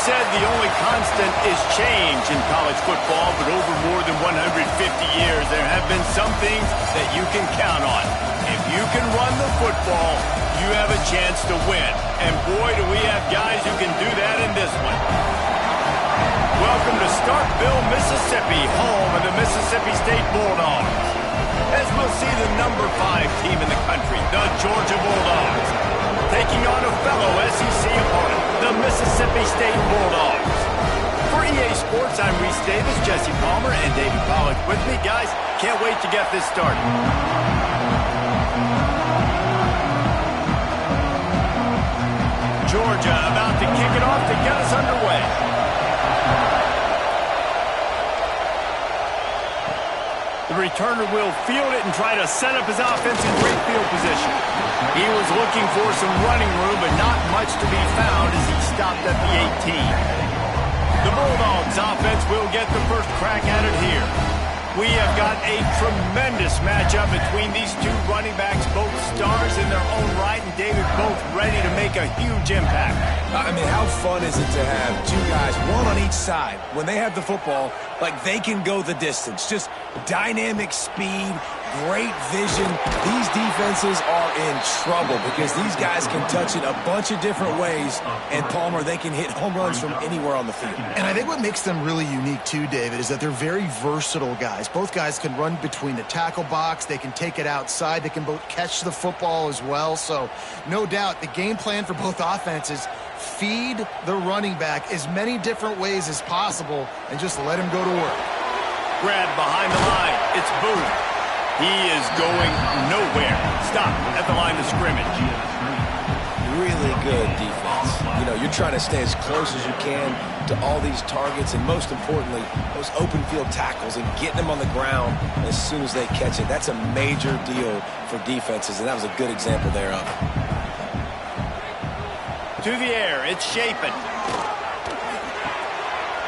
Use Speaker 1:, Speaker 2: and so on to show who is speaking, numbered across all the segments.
Speaker 1: said the only constant is change in college football, but over more than 150 years, there have been some things that you can count on. If you can run the football, you have a chance to win. And boy, do we have guys who can do that in this one. Welcome to Starkville, Mississippi, home of the Mississippi State Bulldogs. As we'll see the number 5 team in the country, the Georgia Bulldogs, taking on a fellow SEC opponent, the Mississippi State Bulldogs. For EA Sports, I'm Reese Davis, Jesse Palmer, and David Pollack with me. Guys, can't wait to get this started. Georgia about to kick it off to get us underway. The returner will field it and try to set up his offense in great field position. He was looking for some running room, but not much to be found as he stopped at the 18. The Bulldogs offense will get the first crack at it here. We have got a tremendous matchup between these two running backs, both stars in their own right, and David, both ready to make a huge impact.
Speaker 2: I mean, how fun is it to have two guys, one on each side, when they have the football, like they can go the distance. Just dynamic speed, great vision. These defenses are in trouble because these guys can touch it a bunch of different ways, and Palmer, they can hit home runs from anywhere on the field.
Speaker 3: And I think what makes them really unique too, David, is that they're very versatile guys. Both guys can run between the tackle box. They can take it outside. They can both catch the football as well. So no doubt the game plan for both offenses, feed the running back as many different ways as possible and just let him go to work.
Speaker 1: Grab behind the line. It's Boone. He is going nowhere. Stop at the line of scrimmage.
Speaker 2: Really good defense. You know, you're trying to stay as close as you can to all these targets, and most importantly, those open field tackles and getting them on the ground as soon as they catch it. That's a major deal for defenses, and that was a good example thereof.
Speaker 1: To the air, it's Shapen.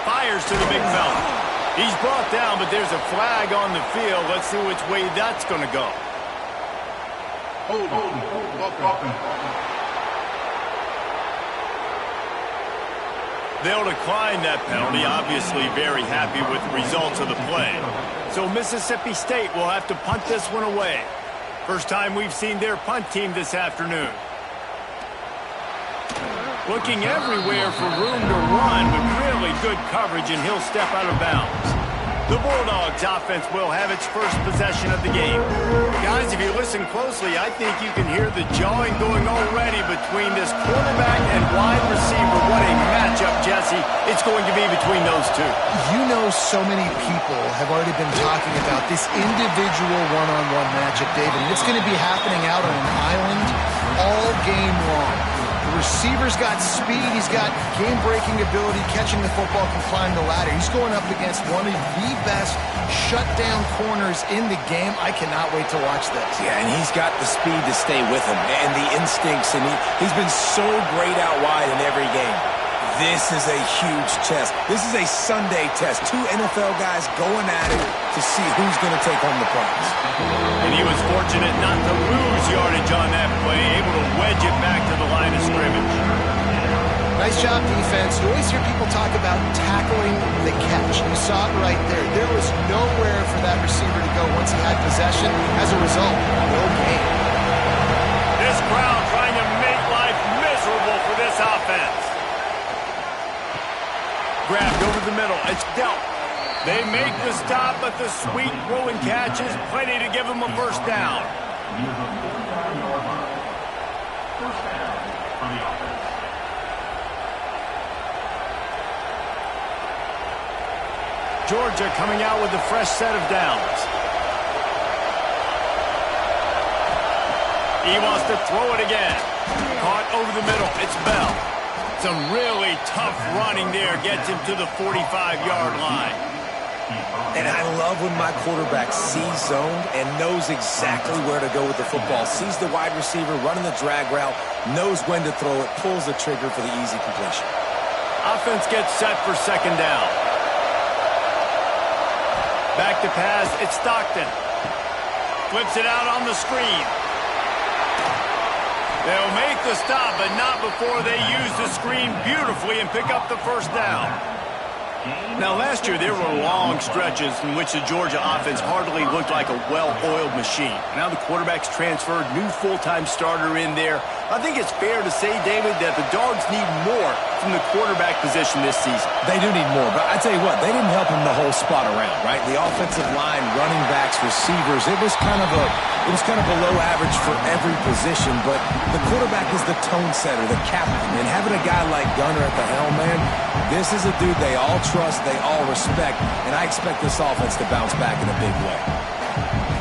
Speaker 1: Fires to the big fella. He's brought down, but there's a flag on the field. Let's see which way that's going to go. They'll decline that penalty, obviously very happy with the results of the play. So Mississippi State will have to punt this one away. First time we've seen their punt team this afternoon. Looking everywhere for room to run, but really good coverage, and he'll step out of bounds. The Bulldogs offense will have its first possession of the game. Guys, if you listen closely, I think you can hear the jawing going already between this quarterback and wide receiver. What a matchup, Jesse. It's going to be between those two.
Speaker 3: You know, so many people have already been talking about this individual one-on-one matchup, David. And it's going to be happening out on an island all game long. The receiver's got speed, he's got game-breaking ability, catching the football, can climb the ladder. He's going up against one of the best shutdown corners in the game. I cannot wait to watch this.
Speaker 2: Yeah, and he's got the speed to stay with him and the instincts, and he's been so great out wide in every game. This is a huge test. This is a Sunday test. Two NFL guys going at it to see who's going to take home the prize.
Speaker 1: And he was fortunate not to lose yardage on that play, able to wedge it back to the line of scrimmage.
Speaker 3: Nice job, defense. You always hear people talk about tackling the catch. You saw it right there. There was nowhere for that receiver to go once he had possession. As a result, no gain.
Speaker 1: This crowd trying to make life miserable for this offense. Grabbed over the middle. It's dealt. They make the stop, but the sweet throw and catch is plenty to give them a first down. Georgia coming out with a fresh set of downs. He wants to throw it again. Caught over the middle. It's Bell. Some really tough running there gets him to the 45-yard line.
Speaker 2: And I love when my quarterback sees zoned and knows exactly where to go with the football. Sees the wide receiver running the drag route, knows when to throw it, pulls the trigger for the easy completion.
Speaker 1: Offense gets set for second down. Back to pass, it's Stockton. Flips it out on the screen. They'll make the stop, but not before they use the screen beautifully and pick up the first down. Now, last year, there were long stretches in which the Georgia offense hardly looked like a well-oiled machine. Now the quarterback's transferred, new full-time starter in there. I think it's fair to say, David, that the Dogs need more from the quarterback position this season.
Speaker 2: They do need more, but I tell you what, they didn't help him the whole spot around, right? The offensive line, running backs, receivers, it was kind of below average for every position, but the quarterback is the tone setter, the captain, and having a guy like Gunner at the helm, man, this is a dude they all trust, they all respect, and I expect this offense to bounce back in a big way.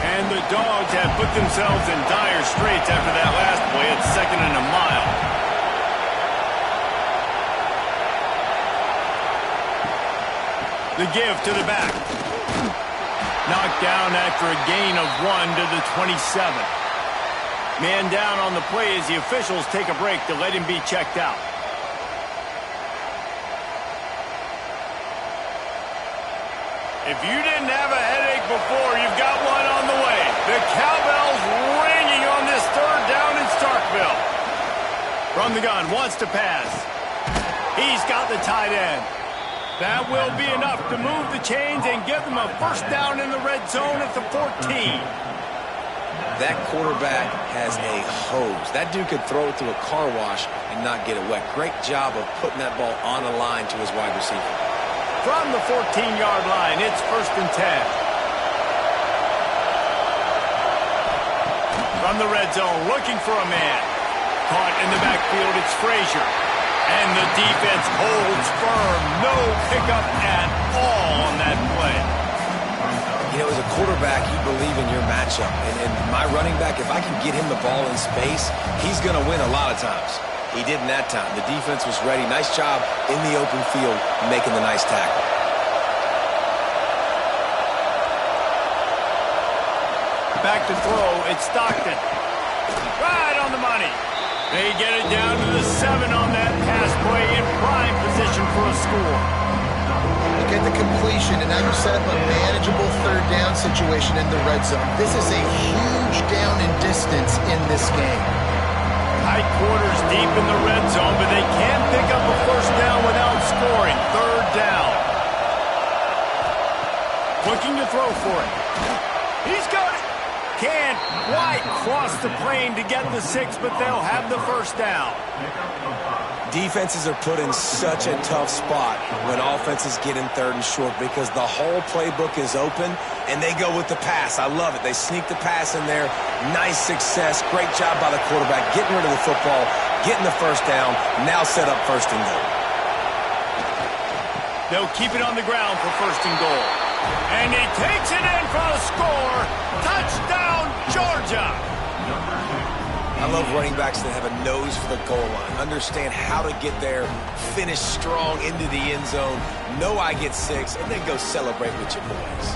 Speaker 1: And the Dogs have put themselves in dire straits after that last play at 2nd and a mile. The give to the back. Knocked down after a gain of 1 to the 27. Man down on the play as the officials take a break to let him be checked out. If you didn't have a headache before, you've got one on the way. The cowbell's ringing on this 3rd down in Starkville. From the gun, wants to pass. He's got the tight end. That will be enough to move the chains and give them a first down in the red zone at the 14.
Speaker 2: That quarterback has a hose. That dude could throw it through a car wash and not get it wet. Great job of putting that ball on a line to his wide receiver.
Speaker 1: From the 14-yard line, it's 1st and 10. From the red zone, looking for a man. Caught in the backfield, it's Frazier. And the defense holds firm. No pickup at all on that play.
Speaker 2: You know, as a quarterback, you believe in your matchup. And my running back, if I can get him the ball in space, he's going to win a lot of times. He did in that time. The defense was ready. Nice job in the open field making the nice tackle.
Speaker 1: Back to throw, it's Stockton. Right on the money. They get it down to the 7 on that pass play in prime position for a score.
Speaker 3: You get the completion, and now you set up a manageable 3rd down situation in the red zone. This is a huge down in distance in this game.
Speaker 1: Tight quarters deep in the red zone, but they can't pick up a first down without scoring. 3rd down. Looking to throw for it. He's got it. Can't quite cross the plane to get the 6, but they'll have the first down.
Speaker 2: Defenses are put in such a tough spot when offenses get in 3rd and short because the whole playbook is open and they go with the pass. I love it. They sneak the pass in there. Nice success. Great job by the quarterback getting rid of the football, getting the first down, now set up 1st and goal.
Speaker 1: They'll keep it on the ground for 1st and goal. And he takes it in for a score. Touchdown, Georgia.
Speaker 2: I love running backs that have a nose for the goal line, understand how to get there, finish strong into the end zone, know I get 6, and then go celebrate with your boys.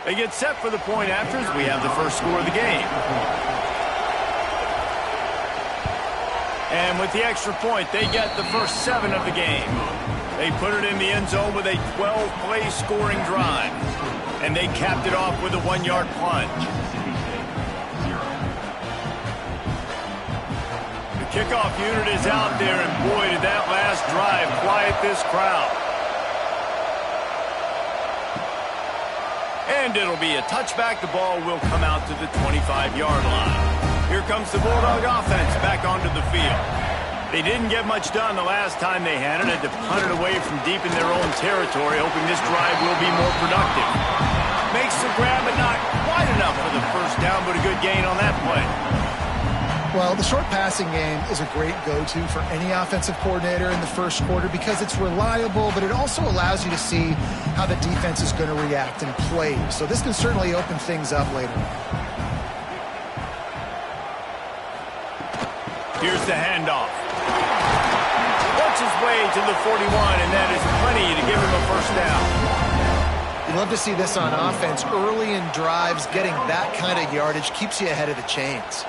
Speaker 1: They get set for the point after as we have the first score of the game. And with the extra point, they get the first 7 of the game. They put it in the end zone with a 12-play scoring drive. And they capped it off with a 1-yard plunge. The kickoff unit is out there, and boy, did that last drive quiet this crowd. And it'll be a touchback. The ball will come out to the 25-yard line. Here comes the Bulldog offense back onto the field. They didn't get much done the last time they had it. Had to punt it away from deep in their own territory, hoping this drive will be more productive. Makes the grab, but not quite enough for the first down, but a good gain on that play.
Speaker 3: Well, the short passing game is a great go-to for any offensive coordinator in the first quarter because it's reliable, but it also allows you to see how the defense is going to react and play. So this can certainly open things up later on.
Speaker 1: Here's the handoff. Works his way to the 41, and that is plenty to give him a first down.
Speaker 3: You love to see this on offense. Early in drives, getting that kind of yardage keeps you ahead of the chains.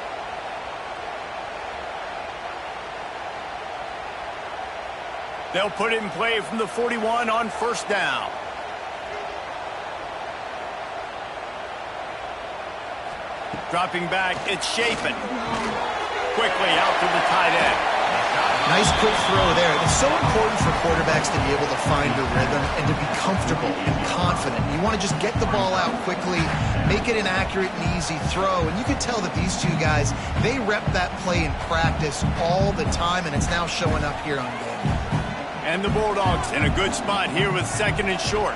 Speaker 1: They'll put it in play from the 41 on first down. Dropping back, it's Chapin. Quickly out to the tight end.
Speaker 3: Nice quick throw there. It's so important for quarterbacks to be able to find a rhythm and to be comfortable and confident. You want to just get the ball out quickly, make it an accurate and easy throw. And you can tell that these two guys, they rep that play in practice all the time, and it's now showing up here on game.
Speaker 1: And the Bulldogs in a good spot here with second and short.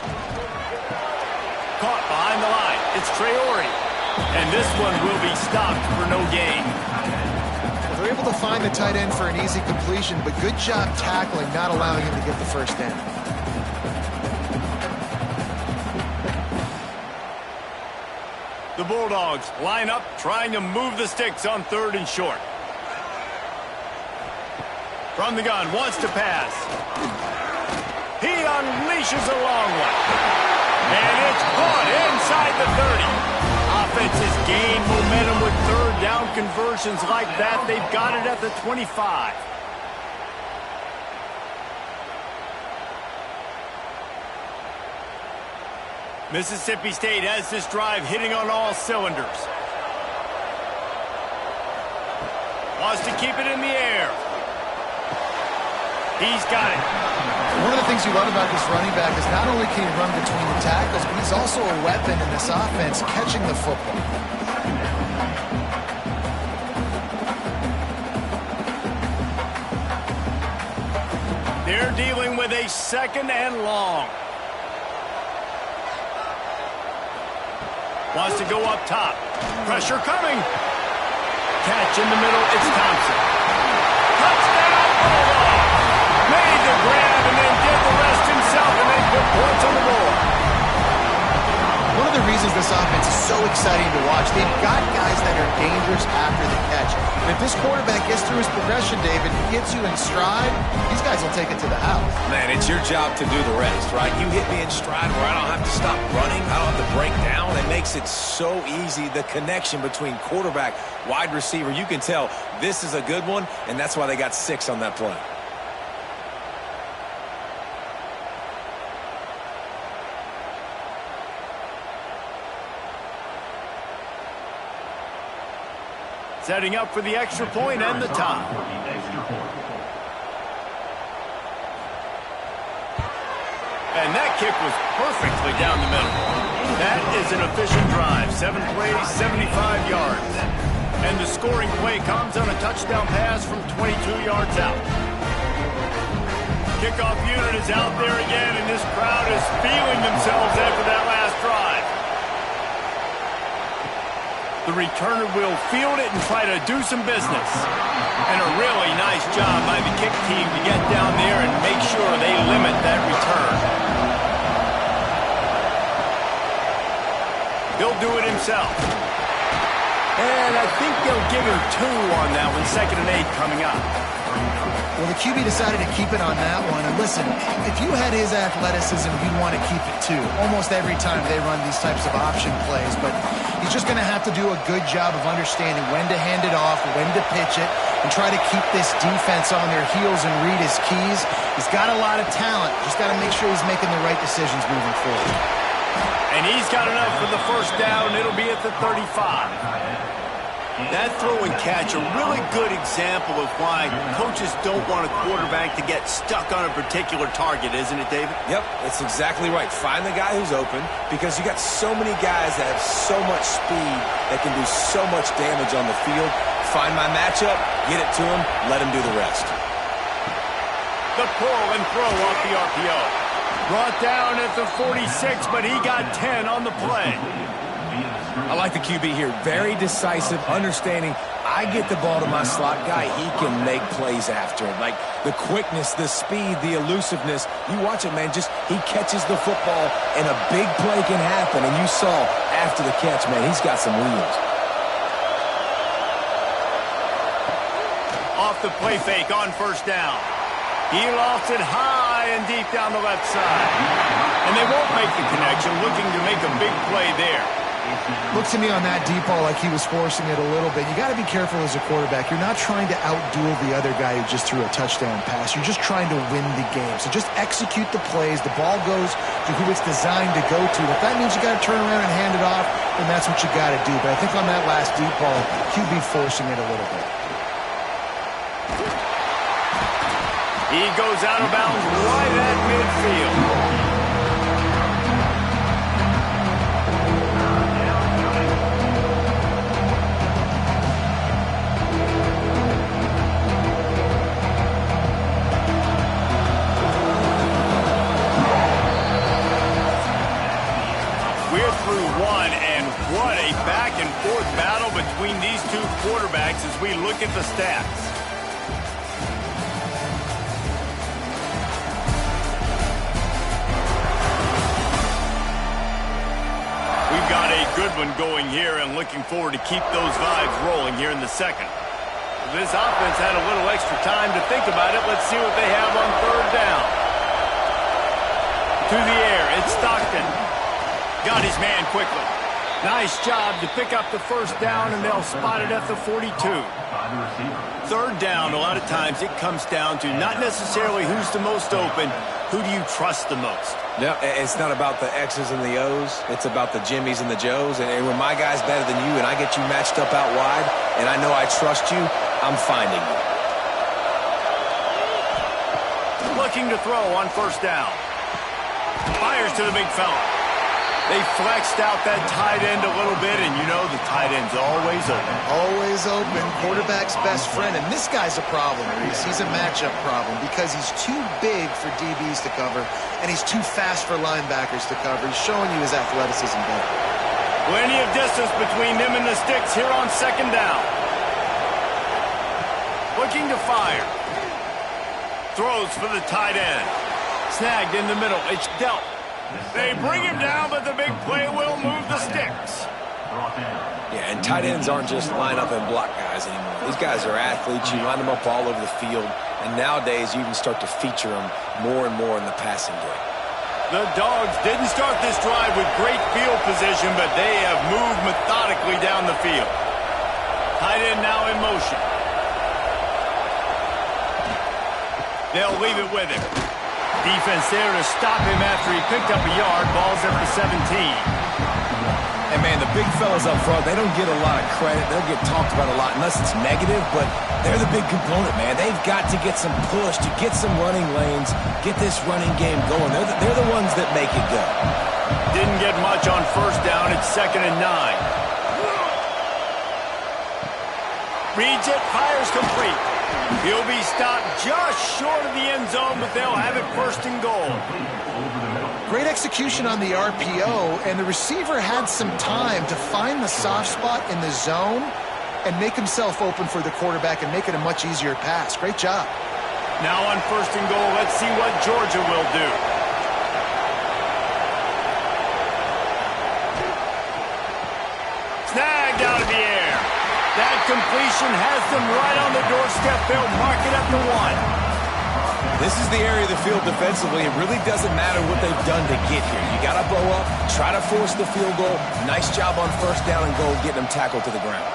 Speaker 1: Caught behind the line. It's Traore. And this one will be stopped for no gain.
Speaker 3: Well, they're able to find the tight end for an easy completion, but good job tackling, not allowing him to get the first down.
Speaker 1: The Bulldogs line up, trying to move the sticks on third and short. From the gun, wants to pass. He unleashes a long one. And it's caught inside the 30. Offense has gained momentum with third down conversions like that. They've got it at the 25. Mississippi State has this drive hitting on all cylinders. Wants to keep it in the air. He's got it.
Speaker 3: One of the things you love about this running back is not only can he run between the tackles, but he's also a weapon in this offense, catching the football.
Speaker 1: They're dealing with a second and long. Wants to go up top. Pressure coming. Catch in the middle. It's Thompson. Touchdown, Bulldogs! Made the grab and then did the rest himself and then put points on the board.
Speaker 3: One of the reasons this offense is so exciting to watch, they've got guys that are dangerous after the catch. And if this quarterback gets through his progression, David, he gets you in stride, these guys will take it to the house.
Speaker 2: Man, it's your job to do the rest, right? You hit me in stride where I don't have to stop running. I don't have to break down. It makes it so easy, the connection between quarterback, wide receiver. You can tell this is a good one, and that's why they got 6 on that play.
Speaker 1: Setting up for the extra point and the tie. And that kick was perfectly down the middle. That is an efficient drive. 7 plays, 75 yards. And the scoring play comes on a touchdown pass from 22 yards out. Kickoff unit is out there again, and this crowd is feeling themselves after that last drive. The returner will field it and try to do some business. And a really nice job by the kick team to get down there and make sure they limit that return. He'll do it himself. And I think they'll give him 2 on that one, 2nd and 8 coming up.
Speaker 3: Well, the QB decided to keep it on that one. And listen, if you had his athleticism, you'd want to keep it too. Almost every time they run these types of option plays. But he's just going to have to do a good job of understanding when to hand it off, when to pitch it, and try to keep this defense on their heels and read his keys. He's got a lot of talent. Just got to make sure he's making the right decisions moving forward.
Speaker 1: And he's got enough for the first down. It'll be at the 35. That throw and catch, a really good example of why coaches don't want a quarterback to get stuck on a particular target, isn't it, David?
Speaker 2: Yep, that's exactly right. Find the guy who's open because you got so many guys that have so much speed that can do so much damage on the field. Find my matchup, get it to him, let him do the rest.
Speaker 1: The pull and throw off the RPO. Brought down at the 46, but he got 10 on the play.
Speaker 2: I like the QB here. Very decisive, understanding I get the ball to my slot guy, he can make plays after it. Like the quickness, the speed, the elusiveness. You watch it, man, just he catches the football and a big play can happen. And you saw after the catch, man, he's got some wheels.
Speaker 1: Off the play fake on first down. He lost it high and deep down the left side. And they won't make the connection, looking to make a big play there.
Speaker 3: Looks to me on that deep ball like he was forcing it a little bit. You got to be careful as a quarterback. You're not trying to outduel the other guy who just threw a touchdown pass. You're just trying to win the game. So just execute the plays. The ball goes to who it's designed to go to. If that means you got to turn around and hand it off, then that's what you got to do. But I think on that last deep ball, QB forcing it a little bit.
Speaker 1: He goes out of bounds right at midfield. What a back-and-forth battle between these two quarterbacks as we look at the stats. We've got a good one going here and looking forward to keep those vibes rolling here in the second. This offense had a little extra time to think about it. Let's see what they have on third down. To the air, it's Stockton. Got his man quickly. Nice job to pick up the first down, and they'll spot it at the 42. Third down, a lot of times it comes down to not necessarily who's the most open, who do you trust the most?
Speaker 2: No, it's not about the X's and the O's. It's about the Jimmies and the Joes. And when my guy's better than you and I get you matched up out wide, and I know I trust you, I'm finding you.
Speaker 1: Looking to throw on first down. Fires to the big fella. They flexed out that tight end a little bit, and you know the tight end's always open.
Speaker 3: Always open. Quarterback's best friend. And this guy's a problem, Reese. He's a matchup problem because he's too big for DBs to cover, and he's too fast for linebackers to cover. He's showing you his athleticism better.
Speaker 1: Plenty of distance between him and the sticks here on second down. Looking to fire. Throws for the tight end. Snagged in the middle. It's dealt. They bring him down, but the big play will move the sticks.
Speaker 2: Yeah, and tight ends aren't just line up and block guys anymore. These guys are athletes. You line them up all over the field, and nowadays you can start to feature them more and more in the passing game.
Speaker 1: The Dogs didn't start this drive with great field position, but they have moved methodically down the field. Tight end now in motion. They'll leave it with him. Defense there to stop him after he picked up a yard. Ball's at the 17.
Speaker 2: And, man, the big fellas up front, they don't get a lot of credit. They'll get talked about a lot unless it's negative, but they're the big component, man. They've got to get some push, to get some running lanes, get this running game going. They're the ones that make it go.
Speaker 1: Didn't get much on first down. It's 2nd and 9. Reads it, fires complete. He'll be stopped just short of the end zone, but they'll have it 1st and goal.
Speaker 3: Great execution on the RPO, and the receiver had some time to find the soft spot in the zone and make himself open for the quarterback and make it a much easier pass. Great job.
Speaker 1: Now on 1st and goal, let's see what Georgia will do. Snagged out of the air. That completion has them right on the doorstep. They'll mark it at the 1.
Speaker 2: This is the area of the field defensively. It really doesn't matter what they've done to get here. You got to bow up, try to force the field goal. Nice job on first down and goal, getting them tackled to the ground.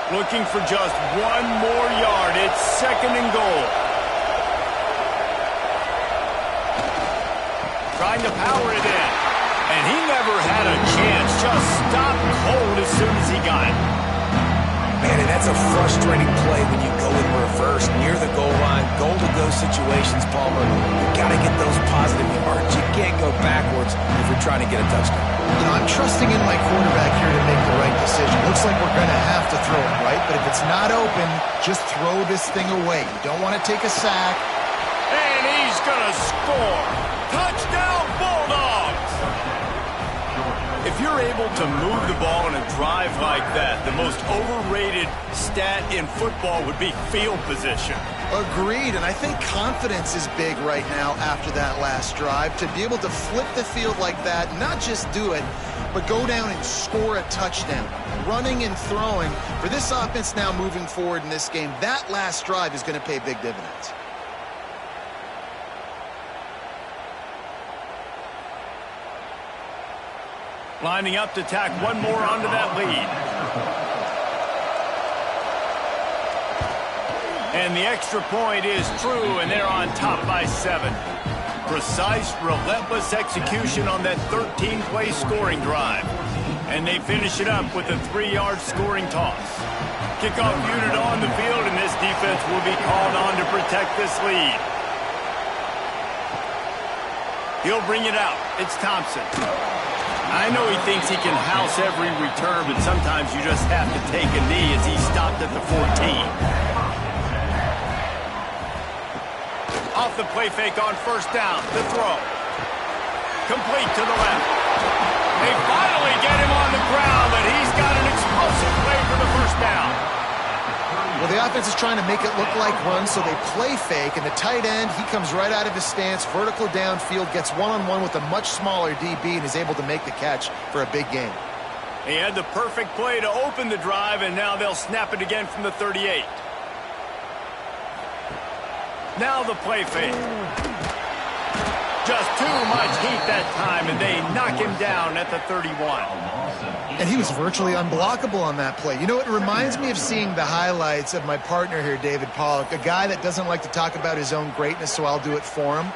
Speaker 1: Looking for just 1 more yard. It's 2nd and goal. Trying to power it in. And he never had a chance. Just stopped cold as soon as he got it.
Speaker 2: Man, and that's a frustrating play when you go in reverse near the goal line, goal-to-go situations, Palmer. You got to get those positive yards. You can't go backwards if you're trying to get a touchdown.
Speaker 3: You know, I'm trusting in my quarterback here to make the right decision. Looks like we're going to have to throw it, right? But if it's not open, just throw this thing away. You don't want to take a sack.
Speaker 1: And he's going to score. Touchdown, Bulldogs! If you're able to move the ball in a drive like that, the most overrated stat in football would be field position.
Speaker 3: Agreed, and I think confidence is big right now after that last drive. To be able to flip the field like that, not just do it, but go down and score a touchdown. Running and throwing, for this offense now moving forward in this game, that last drive is going to pay big dividends.
Speaker 1: Lining up to tack one more onto that lead. And the extra point is true, and they're on top by 7. Precise, relentless execution on that 13-play scoring drive. And they finish it up with a 3-yard scoring toss. Kickoff unit on the field, and this defense will be called on to protect this lead. He'll bring it out. It's Thompson. I know he thinks he can house every return, but sometimes you just have to take a knee as he stopped at the 14. Off the play fake on first down. The throw. Complete to the left. They finally get him on the ground, but he's got an explosive play for the first down.
Speaker 3: Well, the offense is trying to make it look like runs, so they play fake, and the tight end, he comes right out of his stance, vertical downfield, gets one-on-one with a much smaller DB, and is able to make the catch for a big gain.
Speaker 1: He had the perfect play to open the drive, and now they'll snap it again from the 38. Now the play fake. Just too much heat that time, and they knock him down at the 31.
Speaker 3: And he was virtually unblockable on that play. You know, it reminds me of seeing the highlights of my partner here, David Pollock, a guy that doesn't like to talk about his own greatness, so I'll do it for him.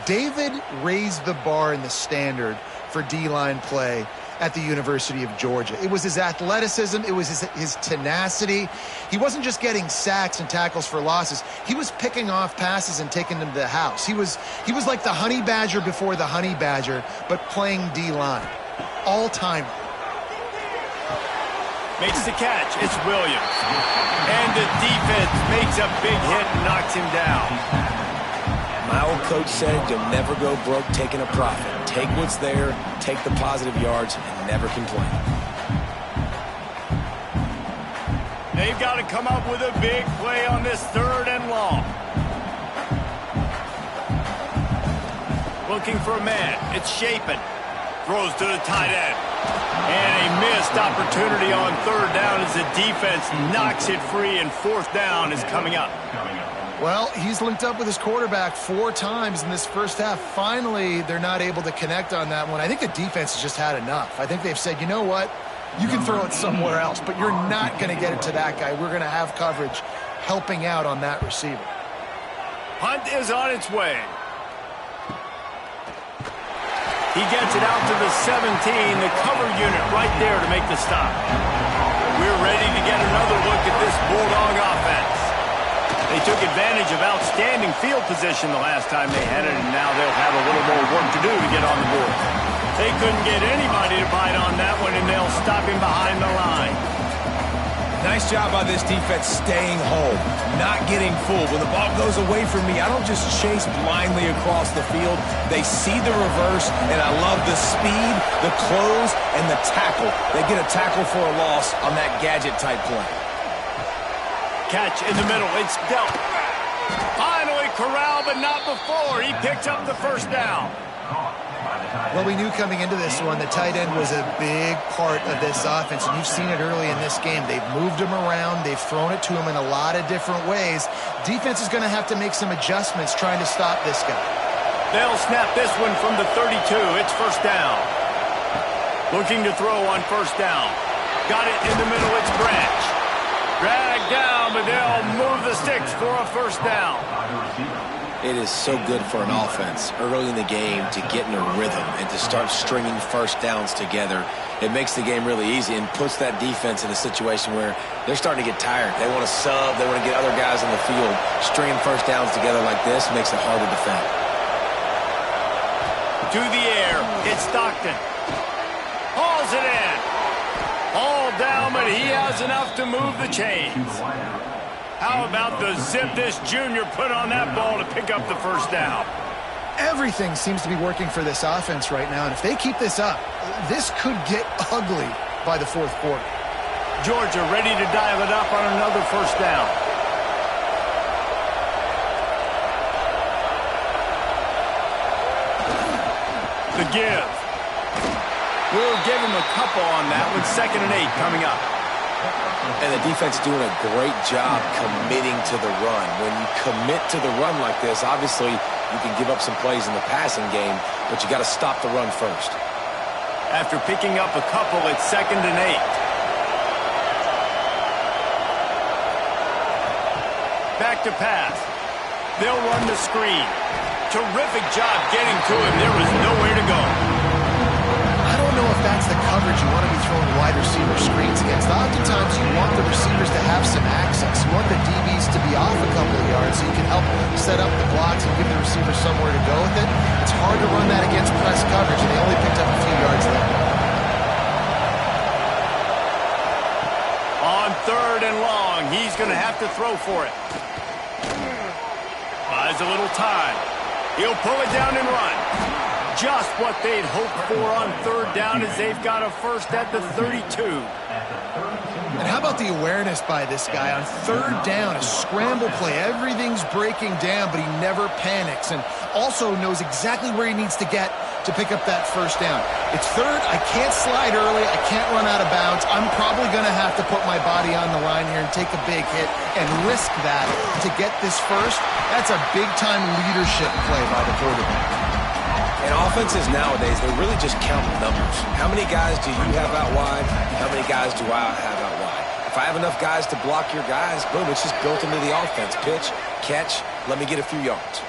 Speaker 3: David raised the bar in the standard for D-line play at the University of Georgia. It was his athleticism. It was his tenacity. He wasn't just getting sacks and tackles for losses. He was picking off passes and taking them to the house. He was like the honey badger before the honey badger, but playing D-line. All-timer.
Speaker 1: Makes the catch. It's Williams. And the defense makes a big hit and knocks him down.
Speaker 2: My old coach said you'll never go broke taking a profit. Take what's there, take the positive yards, and never complain.
Speaker 1: They've got to come up with a big play on this 3rd and long. Looking for a man. It's Shapen. Throws to the tight end. And a missed opportunity on 3rd down as the defense knocks it free, and 4th down is coming up.
Speaker 3: Well, he's linked up with his quarterback 4 times in this first half. Finally, they're not able to connect on that one. I think the defense has just had enough. I think they've said, you know what? You can throw it somewhere else, but you're not going to get it to that guy. We're going to have coverage helping out on that receiver.
Speaker 1: Hunt is on its way. He gets it out to the 17, the cover unit right there to make the stop. We're ready to get another look at this Bulldog offense. They took advantage of outstanding field position the last time they had it, and now they'll have a little more work to do to get on the board. They couldn't get anybody to bite on that one, and they'll stop him behind the line.
Speaker 2: Nice job by this defense staying home, not getting fooled. When the ball goes away from me, I don't just chase blindly across the field. They see the reverse, and I love the speed, the close, and the tackle. They get a tackle for a loss on that gadget-type play.
Speaker 1: Catch in the middle. It's dealt. Finally corralled, but not before. He picks up the first down.
Speaker 3: Well, we knew coming into this one the tight end was a big part of this offense, and you've seen it early in this game. They've moved him around. They've thrown it to him in a lot of different ways. Defense is going to have to make some adjustments trying to stop this guy.
Speaker 1: They'll snap this one from the 32. It's first down. Looking to throw on first down. Got it in the middle. It's Branch. Dragged down, but they'll move the sticks for a first down.
Speaker 2: It is so good for an offense early in the game to get in a rhythm and to start stringing first downs together. It makes the game really easy and puts that defense in a situation where they're starting to get tired. They want to sub. They want to get other guys on the field. Stringing first downs together like this makes it hard to defend.
Speaker 1: To the air. It's Stockton. Hauls it in. All down, but he has enough to move the chains. How about the zip this junior put on that ball to pick up the first down?
Speaker 3: Everything seems to be working for this offense right now, and if they keep this up, this could get ugly by the 4th quarter.
Speaker 1: Georgia ready to dial it up on another first down. The give. We'll give him a couple on that with 2nd and 8 coming up.
Speaker 2: And the defense doing a great job committing to the run. When you commit to the run like this, obviously you can give up some plays in the passing game, but you got to stop the run first.
Speaker 1: after picking up a couple at 2nd and 8. Back to pass. They'll run the screen. Terrific job getting to him. There was nowhere to go.
Speaker 3: I don't know if that's the coverage you want to be throwing wide receiver screens against. Oftentimes, you want the receivers to have some access. You want the DBs to be off a couple of yards so you can help set up the blocks and give the receiver somewhere to go with it. It's hard to run that against press coverage, and they only picked up a few yards there.
Speaker 1: On 3rd and long, he's going to have to throw for it. Buys a little time. He'll pull it down and run. Just what they'd hoped for on 3rd down as they've got a first at the 32.
Speaker 3: And how about the awareness by this guy on 3rd down, a scramble play. Everything's breaking down, but he never panics and also knows exactly where he needs to get to pick up that first down. It's 3rd. I can't slide early. I can't run out of bounds. I'm probably going to have to put my body on the line here and take a big hit and risk that to get this first. That's a big-time leadership play by the quarterback.
Speaker 2: And offenses nowadays, they really just count numbers. How many guys do you have out wide? How many guys do I have out wide? If I have enough guys to block your guys, boom, it's just built into the offense. Pitch, catch, let me get a few yards.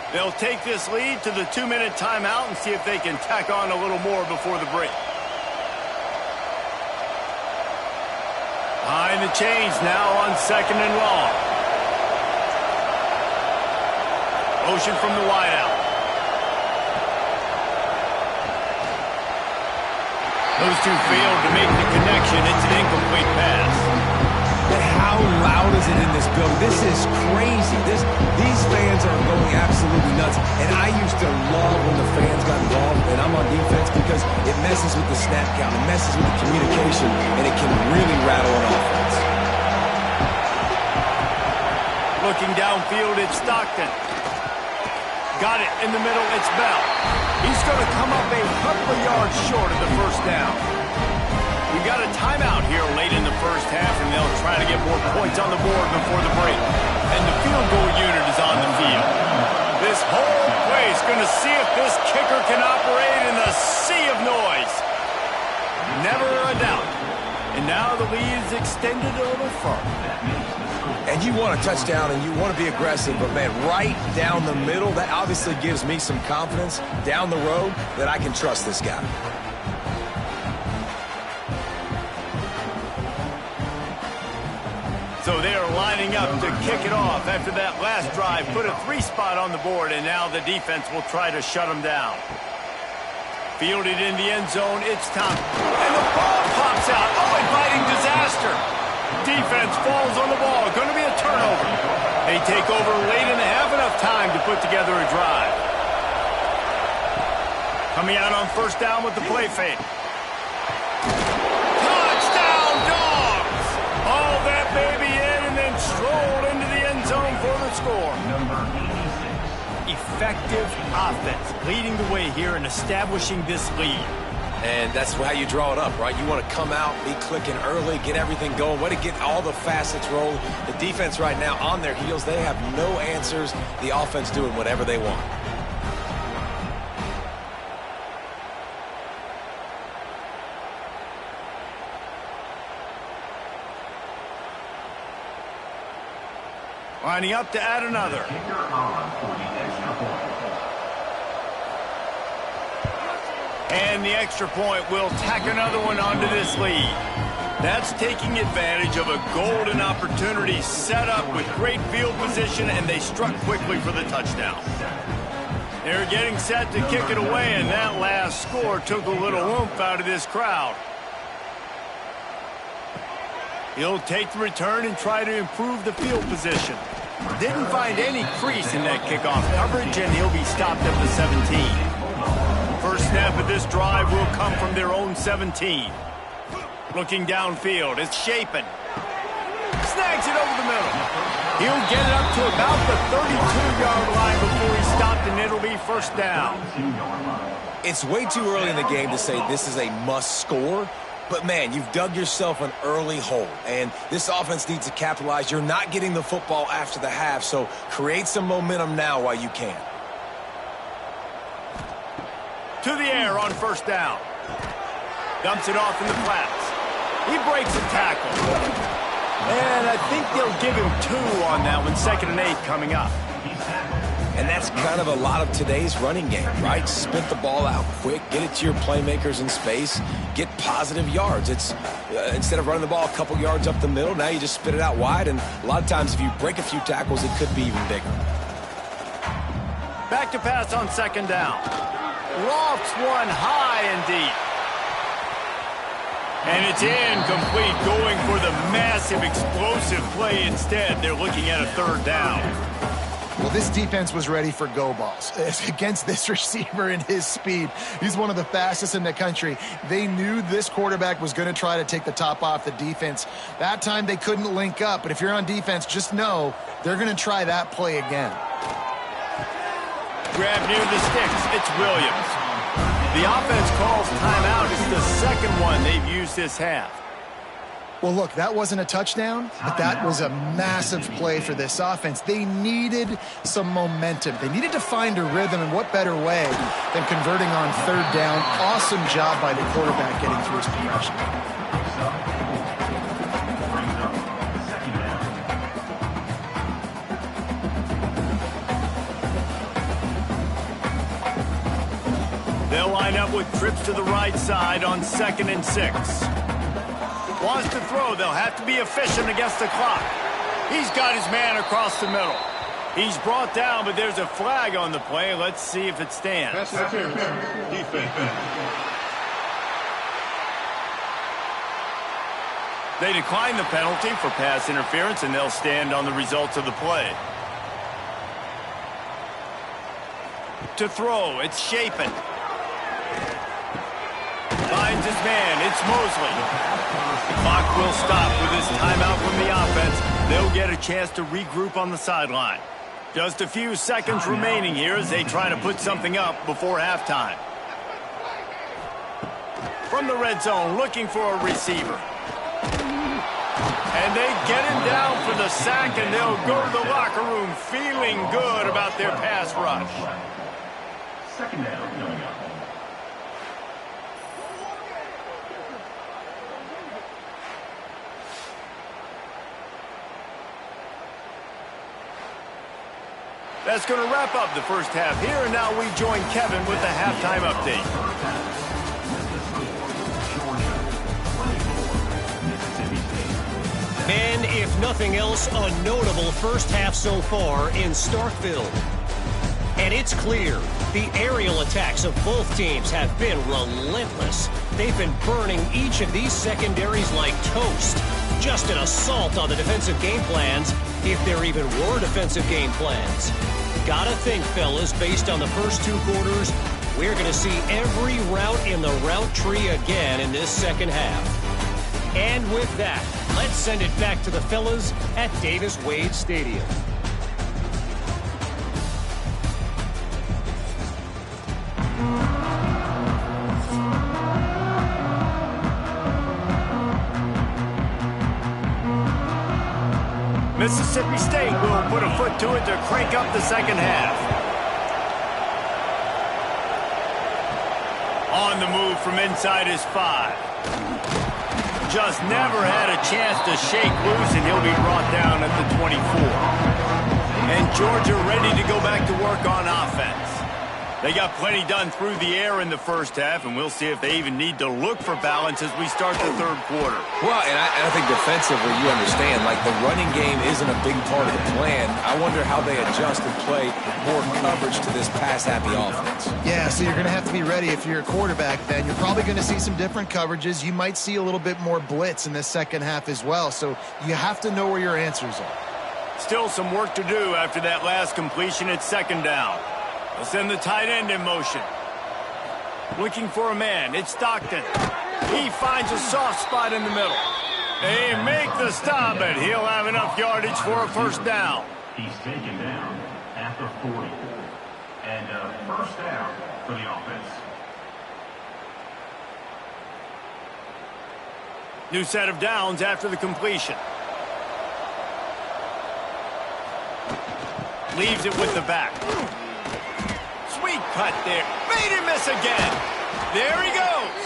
Speaker 1: They'll take this lead to the 2-minute timeout and see if they can tack on a little more before the break. Behind the chains now on 2nd and long. Motion from the wideout. Those two failed to make the connection. It's an incomplete pass.
Speaker 2: And how loud is it in this building? This is crazy. These fans are going absolutely nuts. And I used to love when the fans got involved, and I'm on defense because it messes with the snap count. It messes with the communication, and it can really rattle an offense.
Speaker 1: Looking downfield, it's Stockton. Got it in the middle, it's Bell. He's going to come up a couple of yards short of the first down. We got a timeout here late in the first half, and they'll try to get more points on the board before the break. And the field goal unit is on the field. This whole place going to see if this kicker can operate in the sea of noise. Never a doubt. And now the lead is extended a little further.
Speaker 2: And you want a touchdown and you want to be aggressive, but man, right down the middle, that obviously gives me some confidence down the road that I can trust this guy.
Speaker 1: So they are lining up to kick it off after that last drive. Put a 3 spot on the board, and now the defense will try to shut them down. Fielded in the end zone, it's time. And the ball pops out. Oh, inviting disaster. Defense falls on the ball. Going to be a turnover. They take over late in the half, enough time to put together a drive. Coming out on 1st down with the play fake. Touchdown, Dogs! All that baby in and then strolled into the end zone for the score. Effective offense leading the way here and establishing this lead.
Speaker 2: And that's how you draw it up, right? You want to come out, be clicking early, get everything going, way to get all the facets rolling. The defense right now on their heels, they have no answers. The offense doing whatever they want.
Speaker 1: Lining up to add another. And the extra point will tack another one onto this lead. That's taking advantage of a golden opportunity set up with great field position, and they struck quickly for the touchdown. They're getting set to kick it away, and that last score took a little oomph out of this crowd. He'll take the return and try to improve the field position. Didn't find any crease in that kickoff coverage, and he'll be stopped at the 17. First snap of this drive will come from their own 17. Looking downfield, it's Shapen. Snags it over the middle. He'll get it up to about the 32-yard line before he's stopped, and it'll be 1st down.
Speaker 2: It's way too early in the game to say this is a must score. But, man, you've dug yourself an early hole, and this offense needs to capitalize. You're not getting the football after the half, so create some momentum now while you can.
Speaker 1: To the air on 1st down. Dumps it off in the flats. He breaks a tackle. And I think they'll give him 2 on that one. 2nd and 8 coming up.
Speaker 2: And that's kind of a lot of today's running game, right? Spit the ball out quick, get it to your playmakers in space, get positive yards. It's instead of running the ball a couple yards up the middle, now you just spit it out wide, and a lot of times if you break a few tackles, it could be even bigger.
Speaker 1: Back to pass on 2nd down. Lofts one high and deep. And it's incomplete, going for the massive explosive play instead. They're looking at a 3rd down.
Speaker 3: Well, this defense was ready for go balls against this receiver and his speed. He's one of the fastest in the country. They knew this quarterback was going to try to take the top off the defense. That time they couldn't link up, but if you're on defense, just know they're going to try that play again.
Speaker 1: Grab near the sticks. It's Williams. The offense calls timeout. It's the 2nd one they've used this half.
Speaker 3: Well, look, that wasn't a touchdown, but that was a massive play for this offense. They needed some momentum. They needed to find a rhythm, and what better way than converting on 3rd down. Awesome job by the quarterback getting through his progression.
Speaker 1: They'll line up with trips to the right side on 2nd and 6. Wants to throw. They'll have to be efficient against the clock. He's got his man across the middle. He's brought down, but there's a flag on the play. Let's see if it stands. They decline the penalty for pass interference, and they'll stand on the results of the play. To throw, it's Shapen. Finds his man. It's Mosley. Clock will stop with this timeout from the offense. They'll get a chance to regroup on the sideline. Just a few seconds remaining here as they try to put something up before halftime. From the red zone, looking for a receiver. And they get him down for the sack, and they'll go to the locker room feeling good about their pass rush.
Speaker 4: 2nd down coming up.
Speaker 1: That's going to wrap up the first half here, and now we join Kevin with the halftime update.
Speaker 5: And if nothing else, a notable first half so far in Starkville. And it's clear the aerial attacks of both teams have been relentless. They've been burning each of these secondaries like toast. Just an assault on the defensive game plans, if there even were defensive game plans. Gotta think, fellas, based on the first 2 quarters, we're going to see every route in the route tree again in this second half. And with that, let's send it back to the fellas at Davis-Wade Stadium.
Speaker 1: Mississippi State will put a foot to it to crank up the second half. On the move from inside his 5. Just never had a chance to shake loose, and he'll be brought down at the 24. And Georgia ready to go back to work on offense. They got plenty done through the air in the first half, and we'll see if they even need to look for balance as we start the 3rd quarter.
Speaker 2: Well, and I think defensively, you understand, like the running game isn't a big part of the plan. I wonder how they adjust and play more coverage to this pass-happy offense.
Speaker 3: Yeah, so you're going to have to be ready if you're a quarterback, then. You're probably going to see some different coverages. You might see a little bit more blitz in this second half as well, so you have to know where your answers are.
Speaker 1: Still some work to do after that last completion at 2nd down. They'll send the tight end in motion. Looking for a man. It's Stockton. He finds a soft spot in the middle. They make the stop, but he'll have enough yardage for a first down.
Speaker 4: He's taken down at the 40. And first down for the offense.
Speaker 1: New set of downs after the completion. Leaves it with the back. Sweet cut there. Made him miss again. There he goes.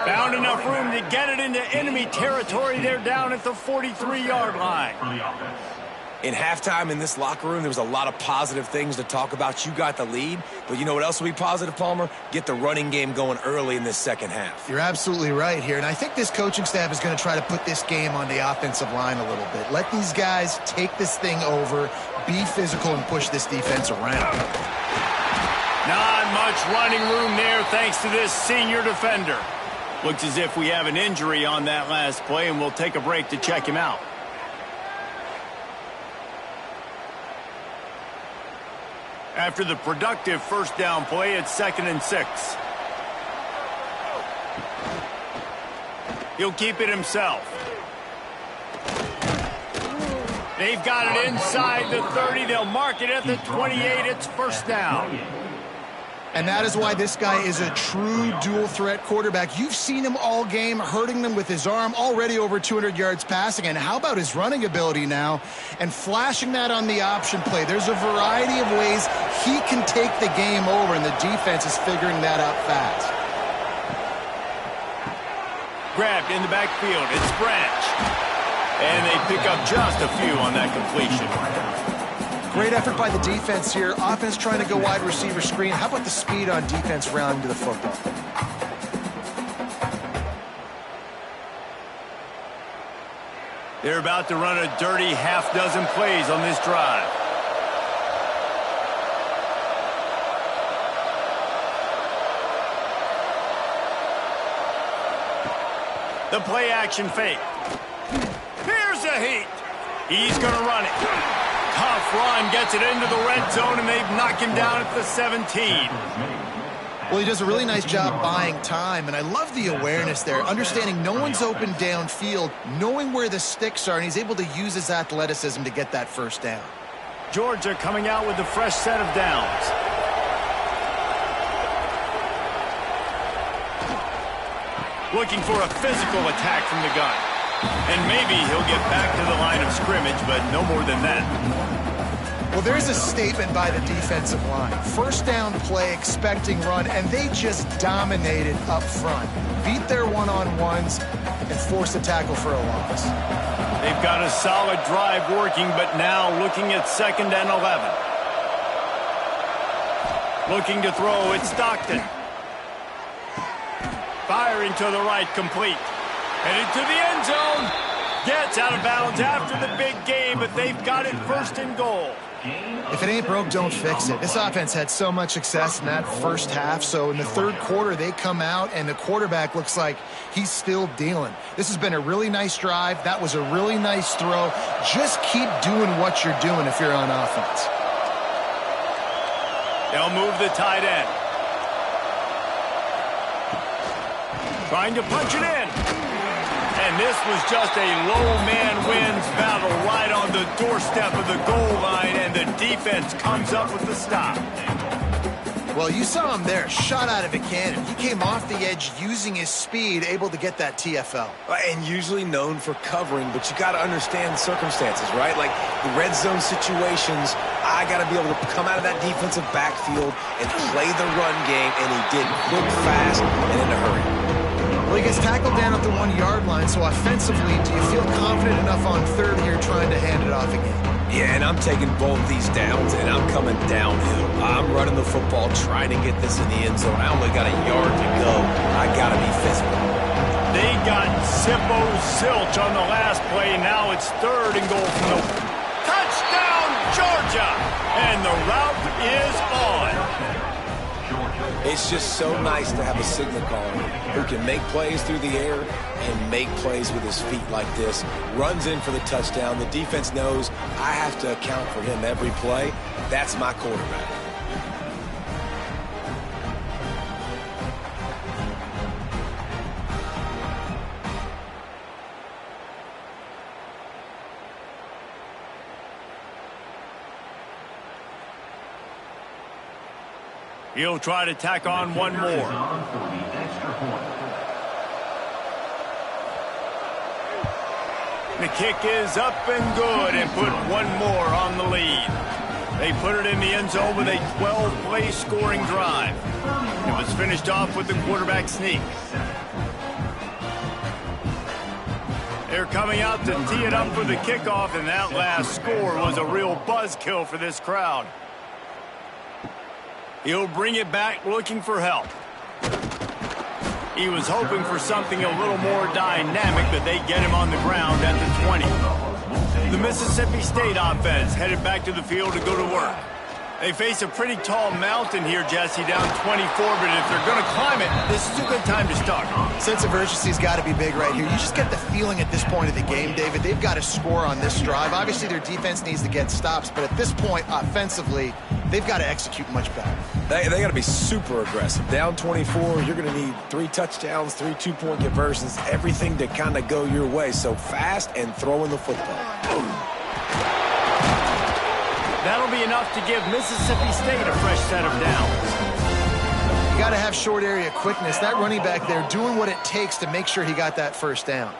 Speaker 1: Found enough room to get it into enemy territory. They're down at the 43-yard line.
Speaker 2: In halftime in this locker room, there was a lot of positive things to talk about. You got the lead, but you know what else will be positive, Palmer? Get the running game going early in this second half.
Speaker 3: You're absolutely right here, and I think this coaching staff is going to try to put this game on the offensive line a little bit. Let these guys take this thing over, be physical, and push this defense around.
Speaker 1: Not much running room there thanks to this senior defender. Looks as if we have an injury on that last play, and we'll take a break to check him out. After the productive first down play, it's 2nd and 6. He'll keep it himself. They've got it inside the 30. They'll mark it at the 28. It's first down.
Speaker 3: And that is why this guy is a true dual-threat quarterback. You've seen him all game, hurting them with his arm, already over 200 yards passing. And how about his running ability now? And flashing that on the option play. There's a variety of ways he can take the game over, and the defense is figuring that out fast.
Speaker 1: Grabbed in the backfield. It's Branch. And they pick up just a few on that completion.
Speaker 3: Great effort by the defense here. Offense trying to go wide receiver screen. How about the speed on defense rounding to the football?
Speaker 1: They're about to run a dirty half-dozen plays on this drive. The play action fake. Here's a heat. He's going to run it. Tough run, gets it into the red zone, and they've knocked him down at the 17.
Speaker 3: Well, he does a really nice job buying time, and I love the awareness there, understanding no one's open downfield, knowing where the sticks are, and he's able to use his athleticism to get that first down.
Speaker 1: Georgia coming out with a fresh set of downs. Looking for a physical attack from the gun. And maybe he'll get back to the line of scrimmage, but no more than that.
Speaker 3: Well, there's a statement by the defensive line. First down play, expecting run, and they just dominated up front. Beat their one-on-ones and forced a tackle for a loss.
Speaker 1: They've got a solid drive working, but now looking at 2nd and 11. Looking to throw, it's Stockton. Firing to the right, complete. Headed to the end zone. Gets out of bounds after the big game, but they've got it 1st and goal.
Speaker 3: If it ain't broke, don't fix it. This offense had so much success in that first half, so in the third quarter, they come out, and the quarterback looks like he's still dealing. This has been a really nice drive. That was a really nice throw. Just keep doing what you're doing if you're on offense.
Speaker 1: They'll move the tight end. Trying to punch it in. And this was just a low man wins battle right on the doorstep of the goal line, and the defense comes up with the stop.
Speaker 3: Well, you saw him there, shot out of a cannon. He came off the edge using his speed, able to get that TFL.
Speaker 2: And usually known for covering, but you got to understand circumstances, right? Like the red zone situations, I got to be able to come out of that defensive backfield and play the run game, and he did quick, fast, and in a hurry.
Speaker 3: Well, he gets tackled down at the 1-yard line, so offensively, do you feel confident enough on third here trying to hand it off again?
Speaker 2: Yeah, and I'm taking both these downs, and I'm coming downhill. I'm running the football, trying to get this in the end zone. I only got a yard to go. I got to be physical.
Speaker 1: They got Sippo Silch on the last play. Now it's 3rd and goal from the touchdown, Georgia! And the route is on.
Speaker 2: It's just so nice to have a signal caller who can make plays through the air and make plays with his feet like this. Runs in for the touchdown. The defense knows I have to account for him every play. That's my quarterback.
Speaker 1: He'll try to tack on one more. The kick is up and good, and put one more on the lead. They put it in the end zone with a 12-play scoring drive. It was finished off with the quarterback sneak. They're coming out to tee it up for the kickoff, and that last score was a real buzzkill for this crowd. He'll bring it back looking for help. He was hoping for something a little more dynamic, but they get him on the ground at the 20. The Mississippi State offense headed back to the field to go to work. They face a pretty tall mountain here, Jesse, down 24, but if they're going to climb it, this is a good time to start.
Speaker 3: Sense of urgency's got to be big right here. You just get the feeling at this point of the game, David, they've got to score on this drive. Obviously, their defense needs to get stops, but at this point, offensively, they've got to execute much better.
Speaker 2: They got to be super aggressive. Down 24, you're going to need 3 touchdowns, 3 two-point conversions, everything to kind of go your way. So fast and throwing the football.
Speaker 1: That'll be enough to give Mississippi State a fresh set of downs.
Speaker 3: You got to have short area quickness. That running back there doing what it takes to make sure he got that first down.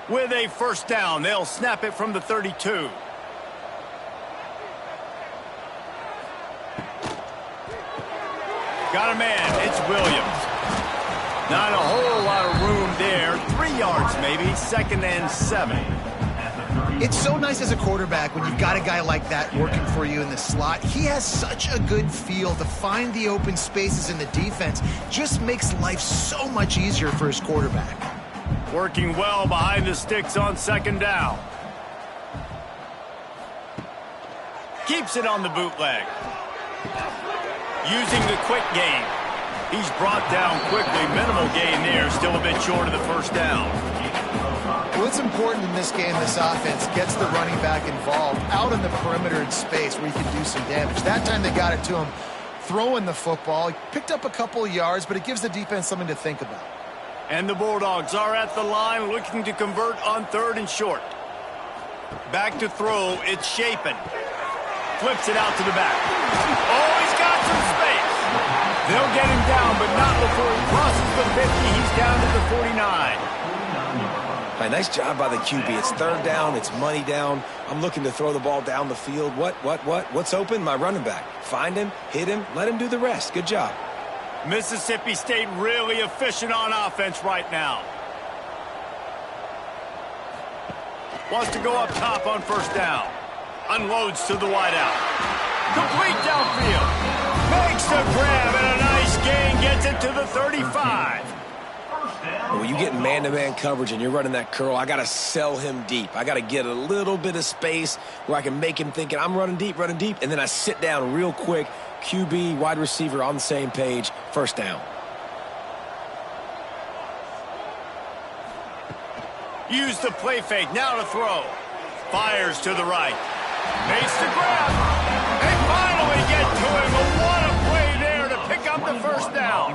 Speaker 1: With a first down, they'll snap it from the 32. Got a man. It's Williams. Not a whole lot of room there. 3 yards maybe. 2nd and 7.
Speaker 3: It's so nice as a quarterback when you've got a guy like that working for you in the slot. He has such a good feel to find the open spaces in the defense. Just makes life so much easier for his quarterback.
Speaker 1: Working well behind the sticks on 2nd down. Keeps it on the bootleg. Using the quick game. He's brought down quickly. Minimal gain there. Still a bit short of the first down.
Speaker 3: Well, it's important in this game, this offense gets the running back involved out in the perimeter in space where he can do some damage. That time they got it to him throwing the football. He picked up a couple of yards, but it gives the defense something to think about.
Speaker 1: And the Bulldogs are at the line looking to convert on 3rd and short. Back to throw. It's Shapen. Flips it out to the back. Oh, he's got some space. They'll get him down, but not before he crosses the 50. He's down to the 49.
Speaker 2: Right, nice job by the QB. It's 3rd down. It's money down. I'm looking to throw the ball down the field. What's open? My running back. Find him, hit him, let him do the rest. Good job.
Speaker 1: Mississippi State really efficient on offense right now. Wants to go up top on 1st down. Unloads to the wideout. Complete downfield. Makes the grab and a nice gain. Gets it to the 35.
Speaker 2: When you get man-to-man coverage and you're running that curl, I got to sell him deep. I got to get a little bit of space where I can make him thinking I'm running deep, and then I sit down real quick. QB, wide receiver on the same page. 1st down.
Speaker 1: Use the play fake. Now to throw. Fires to the right. Makes the grab. They finally get to him. What a play there to pick up the 1st down.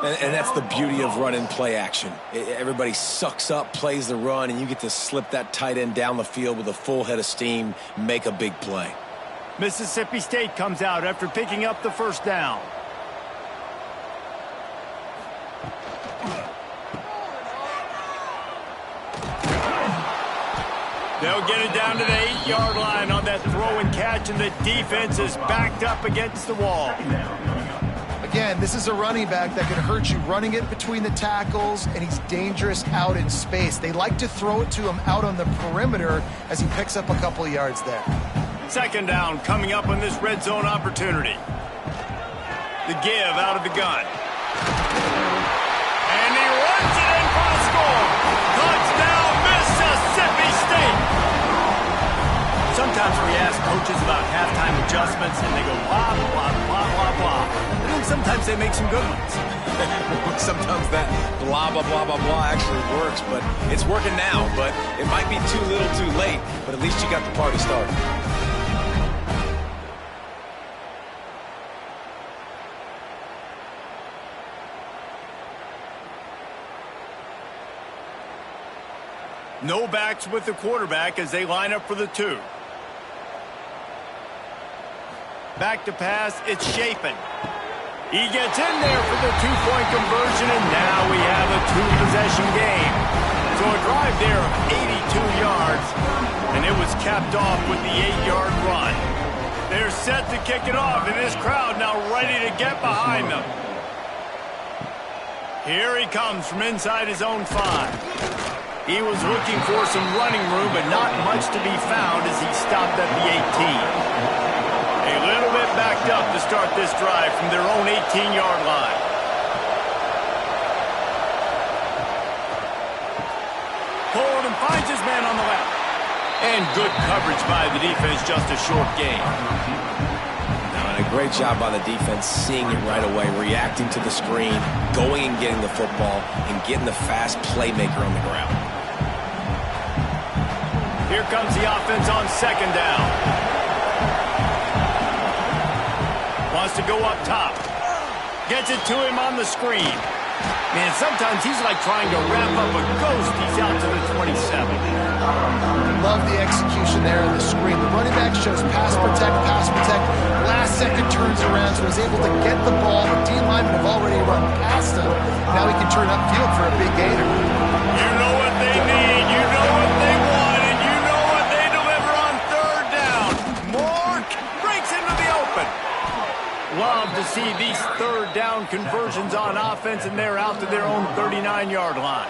Speaker 2: And that's the beauty of running play action. Everybody sucks up, plays the run, and you get to slip that tight end down the field with a full head of steam, make a big play.
Speaker 1: Mississippi State comes out after picking up the 1st down. They'll get it down to the 8-yard line on that throw and catch, and the defense is backed up against the wall.
Speaker 3: Again, this is a running back that can hurt you running it between the tackles, and he's dangerous out in space. They like to throw it to him out on the perimeter as he picks up a couple of yards there.
Speaker 1: 2nd down coming up on this red zone opportunity. The give out of the gun. And he runs it in for a score. Touchdown, Mississippi State. Sometimes we ask coaches about halftime adjustments, and they go blah, blah, blah, blah, blah. And then sometimes they make some good ones.
Speaker 2: Sometimes that blah, blah, blah, blah, blah actually works, but it's working now. But it might be too little too late, but at least you got the party started.
Speaker 1: No backs with the quarterback as they line up for the 2. Back to pass, it's Shapen. He gets in there for the 2-point conversion, and now we have a 2-possession game. So a drive there of 82 yards, and it was capped off with the 8-yard run. They're set to kick it off, and this crowd now ready to get behind them. Here he comes from inside his own 5. He was looking for some running room, but not much to be found as he stopped at the 18. A little bit backed up to start this drive from their own 18-yard line. Hold and finds his man on the left. And good coverage by the defense, just a short gain.
Speaker 2: And a great job by the defense seeing it right away, reacting to the screen, going and getting the football, and getting the fast playmaker on the ground.
Speaker 1: Here comes the offense on second down. Wants to go up top. Gets it to him on the screen. Man, sometimes he's like trying to wrap up a ghost. He's out to the 27.
Speaker 3: Love the execution there on the screen. The running back shows pass protect, pass protect. Last second turns around, so he's able to get the ball. The D linemen have already run past him. Now he can turn upfield for a big gainer.
Speaker 1: You know what they need. You know what they want. And you know what they deliver on third down. Moore breaks into the open. Love to see these third down conversions on offense, and they're out to their own 39-yard line.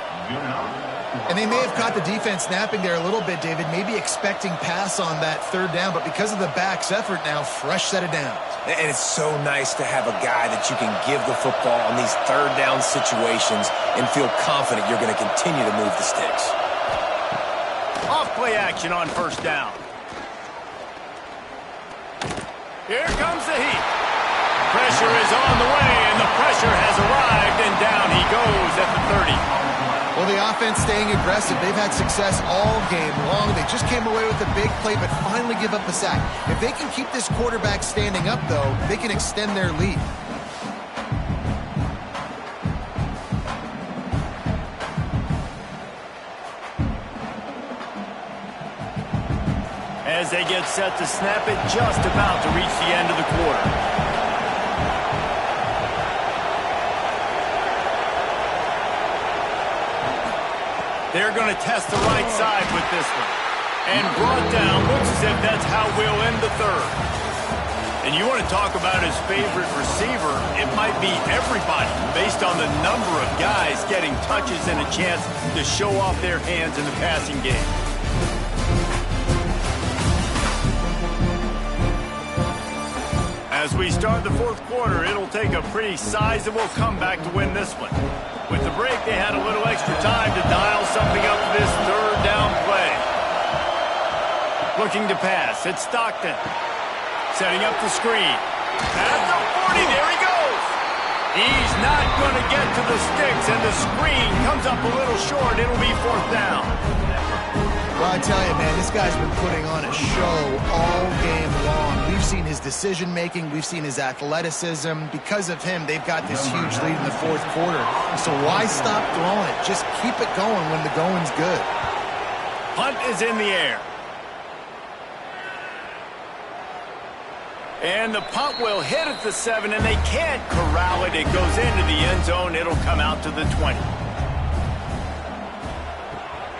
Speaker 3: And they may have caught the defense snapping there a little bit, David, maybe expecting pass on that third down, but because of the back's effort now, fresh set of downs.
Speaker 2: And it's so nice to have a guy that you can give the football on these third down situations and feel confident you're going to continue to move the sticks.
Speaker 1: Off play action on first down. Here comes the heat. Pressure is on the way, and the pressure has arrived, and down he goes at the 30.
Speaker 3: Well, the offense staying aggressive. They've had success all game long. They just came away with a big play, but finally give up a sack. If they can keep this quarterback standing up, though, they can extend their lead.
Speaker 1: As they get set to snap it, just about to reach the end of the quarter. They're going to test the right side with this one. And brought down, looks as if that's how we'll end the third. And you want to talk about his favorite receiver, it might be everybody based on the number of guys getting touches and a chance to show off their hands in the passing game. As we start the fourth quarter, it'll take a pretty sizable comeback to win this one. With the break, they had a little extra time to dial something up for this third down play. Looking to pass, it's Stockton. Setting up the screen. At the 40, there he goes. He's not going to get to the sticks, and the screen comes up a little short. It'll be fourth down.
Speaker 3: Well, I tell you, man, this guy's been putting on a show all game long. We've seen his decision-making. We've seen his athleticism. Because of him, they've got this huge lead in the fourth quarter. So why stop throwing it? Just keep it going when the going's good.
Speaker 1: Punt is in the air. And the punt will hit at the 7, and they can't corral it. It goes into the end zone. It'll come out to the 20.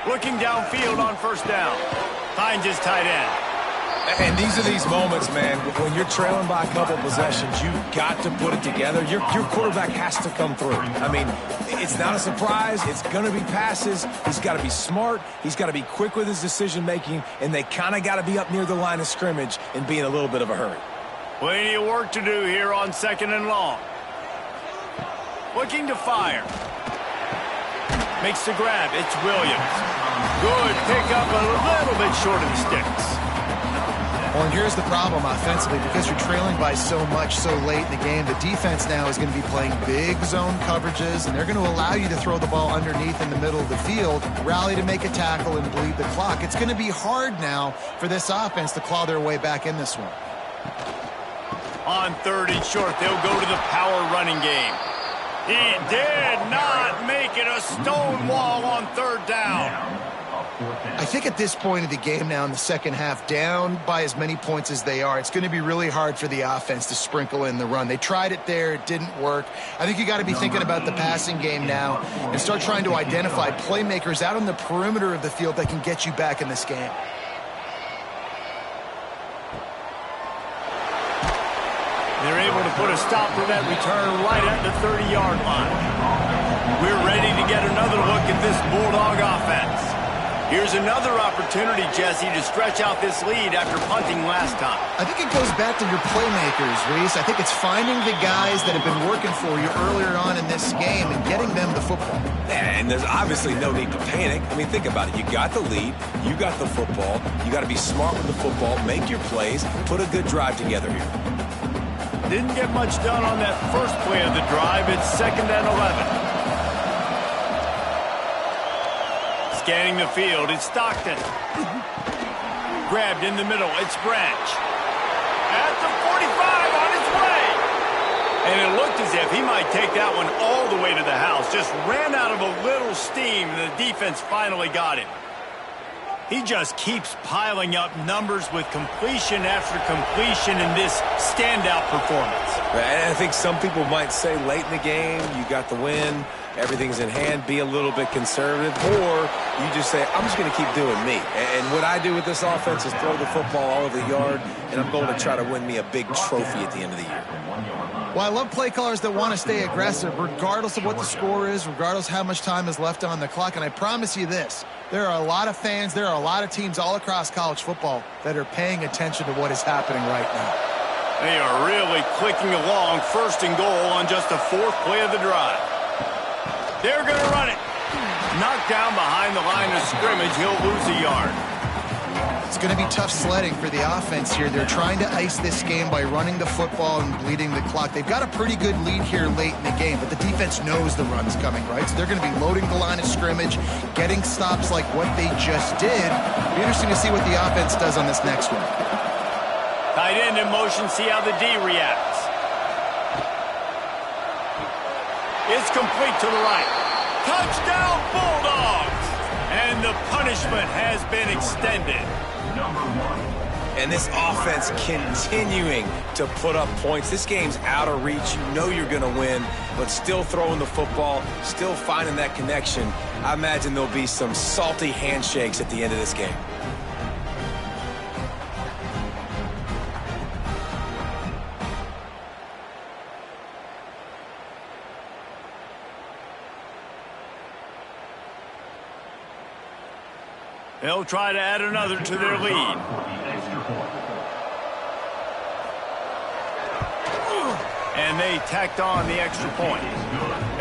Speaker 1: Looking downfield on first down. Finds his tight end.
Speaker 2: And these are these moments, man, when you're trailing by a couple possessions, you've got to put it together. Your quarterback has to come through. I mean, it's not a surprise. It's going to be passes. He's got to be smart. He's got to be quick with his decision-making, and they kind of got to be up near the line of scrimmage and be in a little bit of a hurry.
Speaker 1: Plenty of work to do here on second and long. Looking to fire. Makes the grab. It's Williams. Good pickup, a little bit short of the sticks.
Speaker 3: Well, and here's the problem offensively. Because you're trailing by so much so late in the game, the defense now is going to be playing big zone coverages, and they're going to allow you to throw the ball underneath in the middle of the field, rally to make a tackle, and bleed the clock. It's going to be hard now for this offense to claw their way back in this one.
Speaker 1: On third and short, they'll go to the power running game. He did not make it a stone wall on third down.
Speaker 3: I think at this point of the game now in the second half, down by as many points as they are, it's going to be really hard for the offense to sprinkle in the run. They tried it there. It didn't work. I think you got to be thinking about the passing game now and start trying to identify playmakers out on the perimeter of the field that can get you back in this game.
Speaker 1: to put a stop to that return right at the 30-yard line. We're ready to get another look at this Bulldog offense. Here's another opportunity, Jesse, to stretch out this lead after punting last time.
Speaker 3: I think it goes back to your playmakers, Reese. I think it's finding the guys that have been working for you earlier on in this game and getting them the football.
Speaker 2: And there's obviously no need to panic. I mean, think about it. You got the lead. You got the football. You got to be smart with the football. Make your plays. Put a good drive together here.
Speaker 1: Didn't get much done on that first play of the drive. It's 2nd and 11. Scanning the field, it's Stockton. Grabbed in the middle, it's Branch. At the 45, on its way. And it looked as if he might take that one all the way to the house. Just ran out of a little steam, and the defense finally got him. He just keeps piling up numbers with completion after completion in this standout performance.
Speaker 2: And I think some people might say late in the game, you got the win, everything's in hand, be a little bit conservative, or you just say, I'm just going to keep doing me. And what I do with this offense is throw the football all over the yard, and I'm going to try to win me a big trophy at the end of the year.
Speaker 3: Well, I love play callers that want to stay aggressive, regardless of what the score is, regardless how much time is left on the clock. And I promise you this, there are a lot of fans, there are a lot of teams all across college football that are paying attention to what is happening right now.
Speaker 1: They are really clicking along, 1st and goal on just the 4th play of the drive. They're going to run it. Knocked down behind the line of scrimmage, he'll lose a yard.
Speaker 3: It's going to be tough sledding for the offense here. They're trying to ice this game by running the football and bleeding the clock. They've got a pretty good lead here late in the game, but the defense knows the run's coming, right? So they're going to be loading the line of scrimmage, getting stops like what they just did. It'll be interesting to see what the offense does on this next one.
Speaker 1: Tight end in motion, see how the D reacts. It's complete to the right. Touchdown, Bulldogs! And the punishment has been extended.
Speaker 2: And this offense continuing to put up points. This game's out of reach. You know you're going to win, but still throwing the football, still finding that connection. I imagine there'll be some salty handshakes at the end of this game.
Speaker 1: They'll try to add another to their lead. And they tacked on the extra point.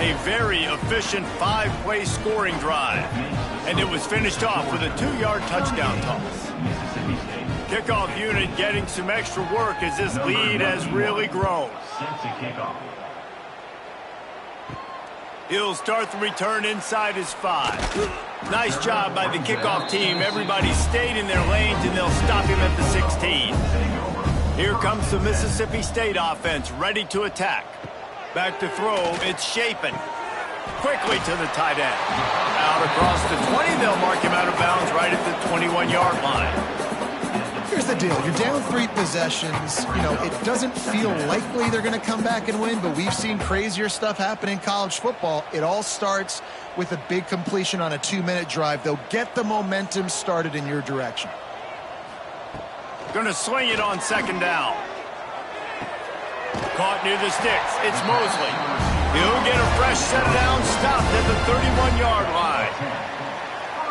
Speaker 1: A very efficient 5-play scoring drive. And it was finished off with a 2-yard touchdown toss. Kickoff unit getting some extra work as this lead has really grown. He'll start the return inside his 5. Nice job by the kickoff team. Everybody stayed in their lanes, and they'll stop him at the 16. Here comes the Mississippi State offense, ready to attack. Back to throw, it's Shapen. Quickly to the tight end. Out across the 20, they'll mark him out of bounds right at the 21-yard line.
Speaker 3: Here's the deal. You're down 3 possessions. You know, it doesn't feel likely they're going to come back and win, but we've seen crazier stuff happen in college football. It all starts with a big completion on a 2-minute drive. They'll get the momentum started in your direction.
Speaker 1: Going to swing it on 2nd down. Caught near the sticks. It's Mosley. He'll get a fresh set down, stopped at the 31-yard line.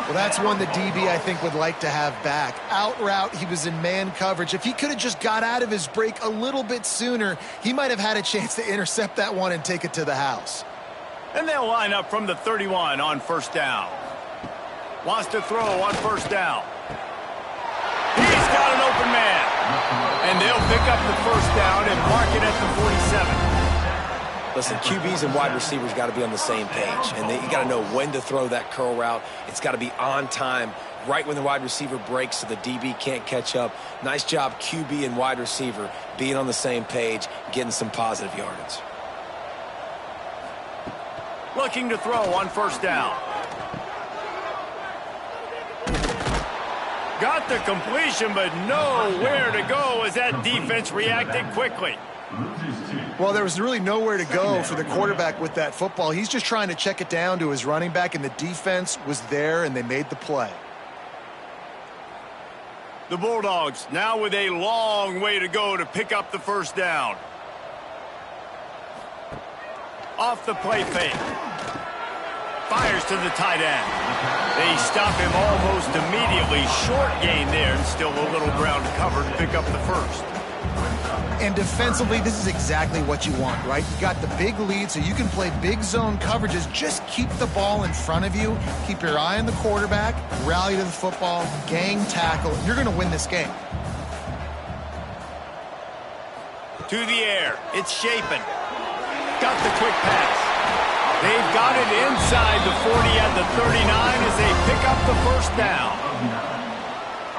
Speaker 3: Well, that's one that DB, I think, would like to have back. Out route, he was in man coverage. If he could have just got out of his break a little bit sooner, he might have had a chance to intercept that one and take it to the house.
Speaker 1: And they'll line up from the 31 on 1st down. Wants to throw on 1st down. He's got an open man. And they'll pick up the 1st down and mark it at the 47.
Speaker 2: Listen, QBs and wide receivers got to be on the same page, and you got to know when to throw that curl route. It's got to be on time, right when the wide receiver breaks so the DB can't catch up. Nice job, QB and wide receiver, being on the same page, getting some positive yardage.
Speaker 1: Looking to throw on 1st down. Got the completion, but nowhere to go as that defense reacted quickly.
Speaker 3: Well, there was really nowhere to go for the quarterback with that football. He's just trying to check it down to his running back, and the defense was there, and they made the play.
Speaker 1: The Bulldogs now with a long way to go to pick up the 1st down. Off the play fake. Fires to the tight end. They stop him almost immediately. Short gain there, and still a little ground to cover to pick up the first.
Speaker 3: And defensively, this is exactly what you want, right? You got the big lead, so you can play big zone coverages. Just keep the ball in front of you. Keep your eye on the quarterback. Rally to the football. Gang tackle. You're going to win this game.
Speaker 1: To the air. It's Shapen. Got the quick pass. They've got it inside the 40 at the 39 as they pick up the first down.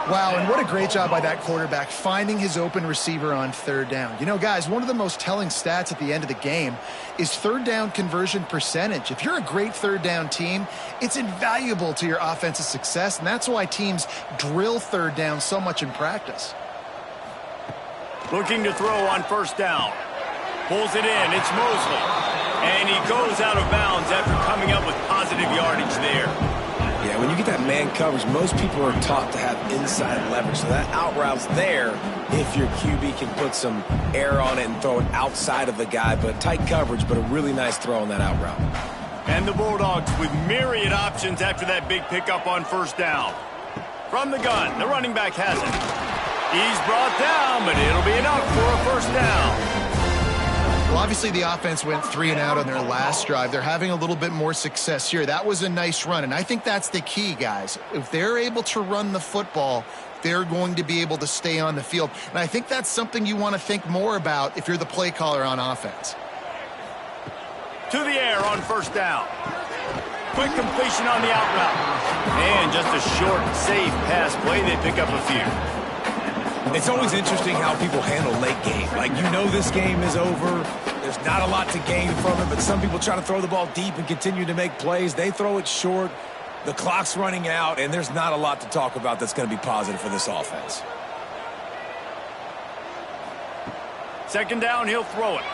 Speaker 3: Wow, and what a great job by that quarterback finding his open receiver on third down. You know, guys, one of the most telling stats at the end of the game is third down conversion percentage. If you're a great third down team, it's invaluable to your offensive success, and that's why teams drill third down so much in practice.
Speaker 1: Looking to throw on first down. Pulls it in. It's Mosley. And he goes out of bounds after coming up with positive yardage there.
Speaker 2: Yeah, when you get that man coverage, most people are taught to have inside leverage. So that out route's there if your QB can put some air on it and throw it outside of the guy. But tight coverage, but a really nice throw on that out route.
Speaker 1: And the Bulldogs with myriad options after that big pickup on first down. From the gun, the running back has it. He's brought down, but it'll be enough for a first down.
Speaker 3: Well, obviously the offense went 3 and out on their last drive. They're having a little bit more success here. That was a nice run, and I think that's the key, guys. If they're able to run the football, they're going to be able to stay on the field. And I think that's something you want to think more about if you're the play caller on offense.
Speaker 1: To the air on first down. Quick completion on the out route. And just a short, safe pass play. They pick up a few.
Speaker 2: It's always interesting how people handle late game. Like, you know this game is over. There's not a lot to gain from it, but some people try to throw the ball deep and continue to make plays. They throw it short. The clock's running out, and there's not a lot to talk about that's going to be positive for this offense.
Speaker 1: Second down, he'll throw it.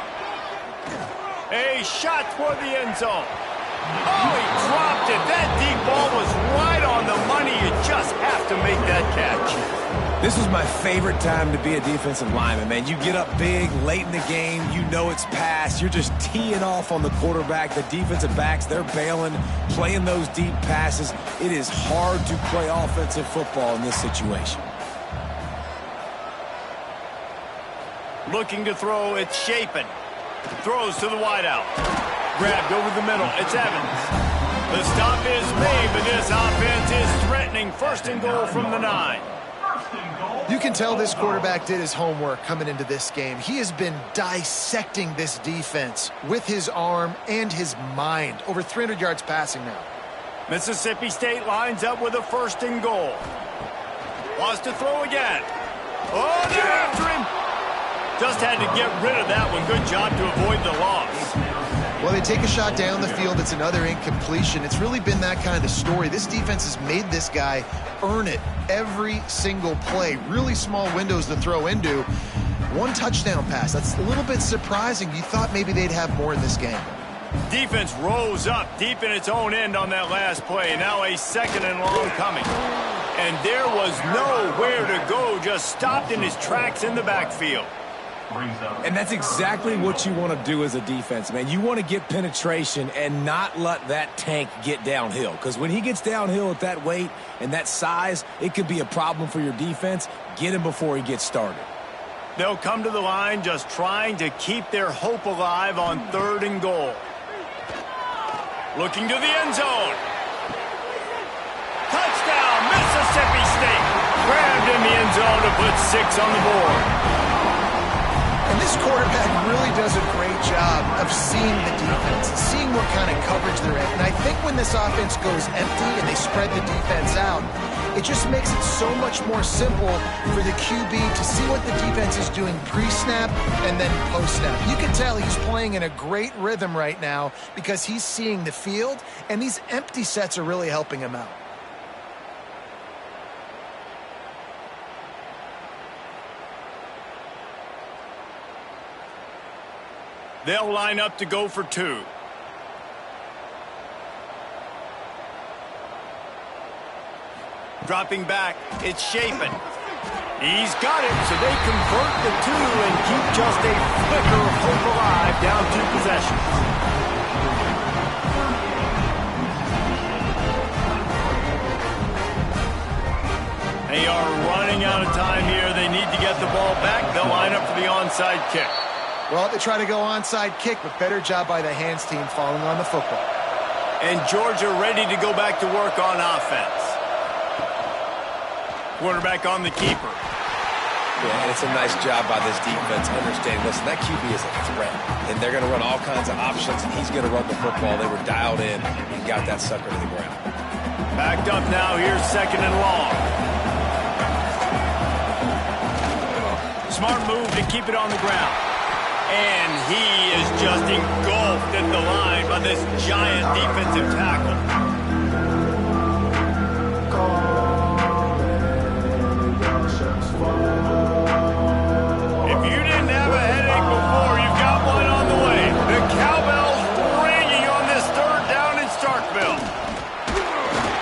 Speaker 1: A shot for the end zone. Oh, he dropped it. That deep ball was right on the money. You just have to make that catch.
Speaker 2: This was my favorite time to be a defensive lineman, man. You get up big, late in the game, you know it's past. You're just teeing off on the quarterback. The defensive backs, they're bailing, playing those deep passes. It is hard to play offensive football in this situation.
Speaker 1: Looking to throw, it's Shapen. Throws to the wideout. Grabbed over the middle, it's Evans. The stop is made, but this offense is threatening. First and goal from the 9.
Speaker 3: You can tell this quarterback did his homework coming into this game. He has been dissecting this defense with his arm and his mind. Over 300 yards passing now.
Speaker 1: Mississippi State lines up with a first and goal. Wants to throw again. Oh, they're after him. Just had to get rid of that one. Good job to avoid the loss.
Speaker 3: Well, they take a shot down the field. It's another incompletion. It's really been that kind of story. This defense has made this guy earn it every single play. Really small windows to throw into. One touchdown pass. That's a little bit surprising. You thought maybe they'd have more in this game.
Speaker 1: Defense rose up deep in its own end on that last play. Now a second and long coming. And there was nowhere to go. Just stopped in his tracks in the backfield.
Speaker 2: And that's exactly what you want to do as a defense, man. You want to get penetration and not let that tank get downhill. Because when he gets downhill at that weight and that size, it could be a problem for your defense. Get him before he gets started.
Speaker 1: They'll come to the line just trying to keep their hope alive on third and goal. Looking to the end zone. Touchdown, Mississippi State. Grabbed in the end zone to put 6 on the board.
Speaker 3: And this quarterback really does a great job of seeing the defense, seeing what kind of coverage they're in. And I think when this offense goes empty and they spread the defense out, it just makes it so much more simple for the QB to see what the defense is doing pre-snap and then post-snap. You can tell he's playing in a great rhythm right now because he's seeing the field, and these empty sets are really helping him out.
Speaker 1: They'll line up to go for 2. Dropping back, it's Shapen. He's got it, so they convert the 2 and keep just a flicker of hope alive, down 2 possessions. onside kick.
Speaker 3: Well, they try to go onside kick, but better job by the hands team falling on the football.
Speaker 1: And Georgia ready to go back to work on offense. Quarterback on the keeper.
Speaker 2: Yeah, and it's a nice job by this defense understanding, listen, that QB is a threat, and they're going to run all kinds of options, and he's going to run the football. They were dialed in and got that sucker to the ground.
Speaker 1: Backed up now. Here's second and long. Smart move to keep it on the ground. And he is just engulfed at the line by this giant defensive tackle. If you didn't have a headache before, you've got one on the way. The cowbell's ringing on this third down in Starkville.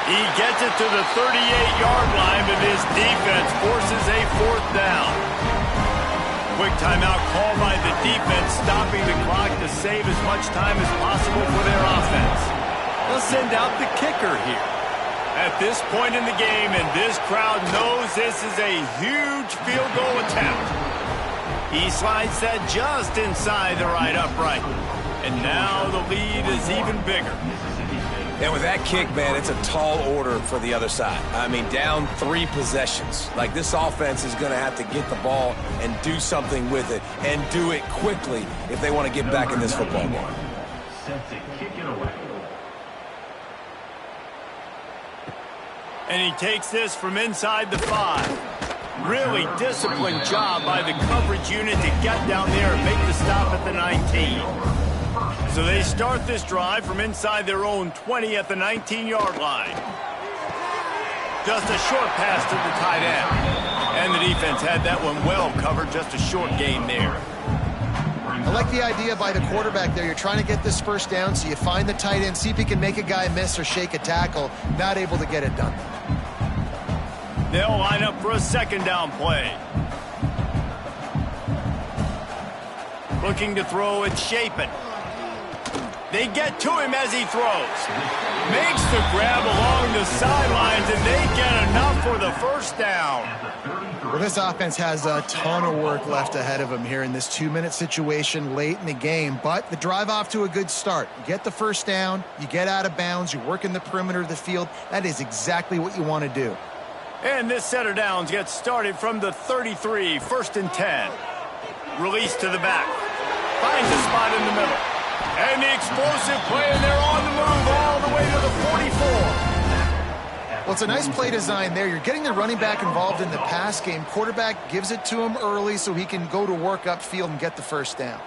Speaker 1: He gets it to the 38-yard line, but this defense forces a fourth down. Quick timeout called by the defense, stopping the clock to save as much time as possible for their offense. They'll send out the kicker here. At this point in the game, and this crowd knows this is a huge field goal attempt. He slides that just inside the right upright. And now the lead is even bigger.
Speaker 2: And with that kick, man, it's a tall order for the other side. I mean, down 3 possessions. Like, this offense is going to have to get the ball and do something with it, and do it quickly if they want to get back in this football game.
Speaker 4: Set to kick it away.
Speaker 1: And he takes this from inside the 5. Really disciplined job by the coverage unit to get down there and make the stop at the 19. So they start this drive from inside their own 20 at the 19-yard line. Just a short pass to the tight end. And the defense had that one well covered, just a short gain there.
Speaker 3: I like the idea by the quarterback there. You're trying to get this first down, so you find the tight end, see if he can make a guy miss or shake a tackle. Not able to get it done.
Speaker 1: They'll line up for a second down play. Looking to throw, it's Shapen. They get to him as he throws. Makes the grab along the sidelines, and they get enough for the first down.
Speaker 3: Well, this offense has a ton of work left ahead of them here in this 2-minute situation late in the game, but the drive off to a good start. You get the first down, you get out of bounds, you work in the perimeter of the field. That is exactly what you want to do.
Speaker 1: And this set of downs gets started from the 33, 1st and 10. Release to the back. Finds a spot in the middle. And the explosive play, and they're on the move all the way to the 44.
Speaker 3: Well, it's a nice play design there. You're getting the running back involved in the pass game. Quarterback gives it to him early so he can go to work upfield and get the first down.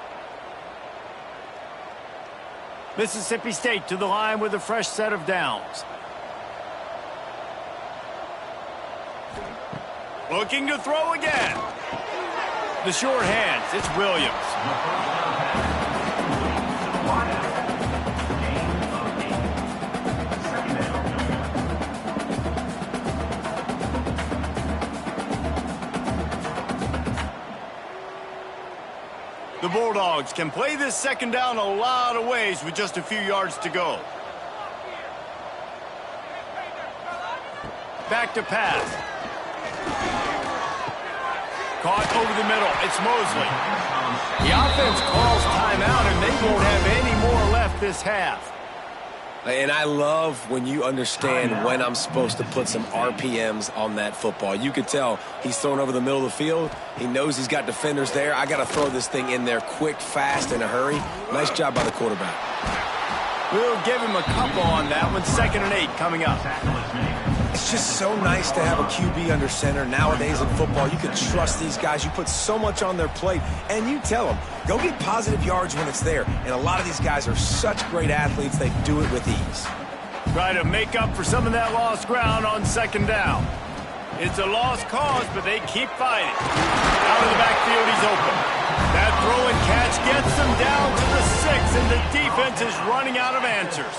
Speaker 1: Mississippi State to the line with a fresh set of downs. Looking to throw again. The short hands, it's Williams. The Bulldogs can play this second down a lot of ways with just a few yards to go. Back to pass. Caught over the middle. It's Mosley. The offense calls timeout, and they won't have any more left this half.
Speaker 2: And I love when you understand when I'm supposed to put some RPMs on that football. You could tell he's thrown over the middle of the field. He knows he's got defenders there. I got to throw this thing in there quick, fast, in a hurry. Nice job by the quarterback.
Speaker 1: We'll give him a couple on that one. 2nd and 8 coming up.
Speaker 2: It's just so nice to have a QB under center. Nowadays in football, you can trust these guys. You put so much on their plate, and you tell them, go get positive yards when it's there. And a lot of these guys are such great athletes, they do it with ease.
Speaker 1: Try to make up for some of that lost ground on 2nd down. It's a lost cause, but they keep fighting. Out of the backfield, he's open. That throw and catch gets them down to the 6, and the defense is running out of answers.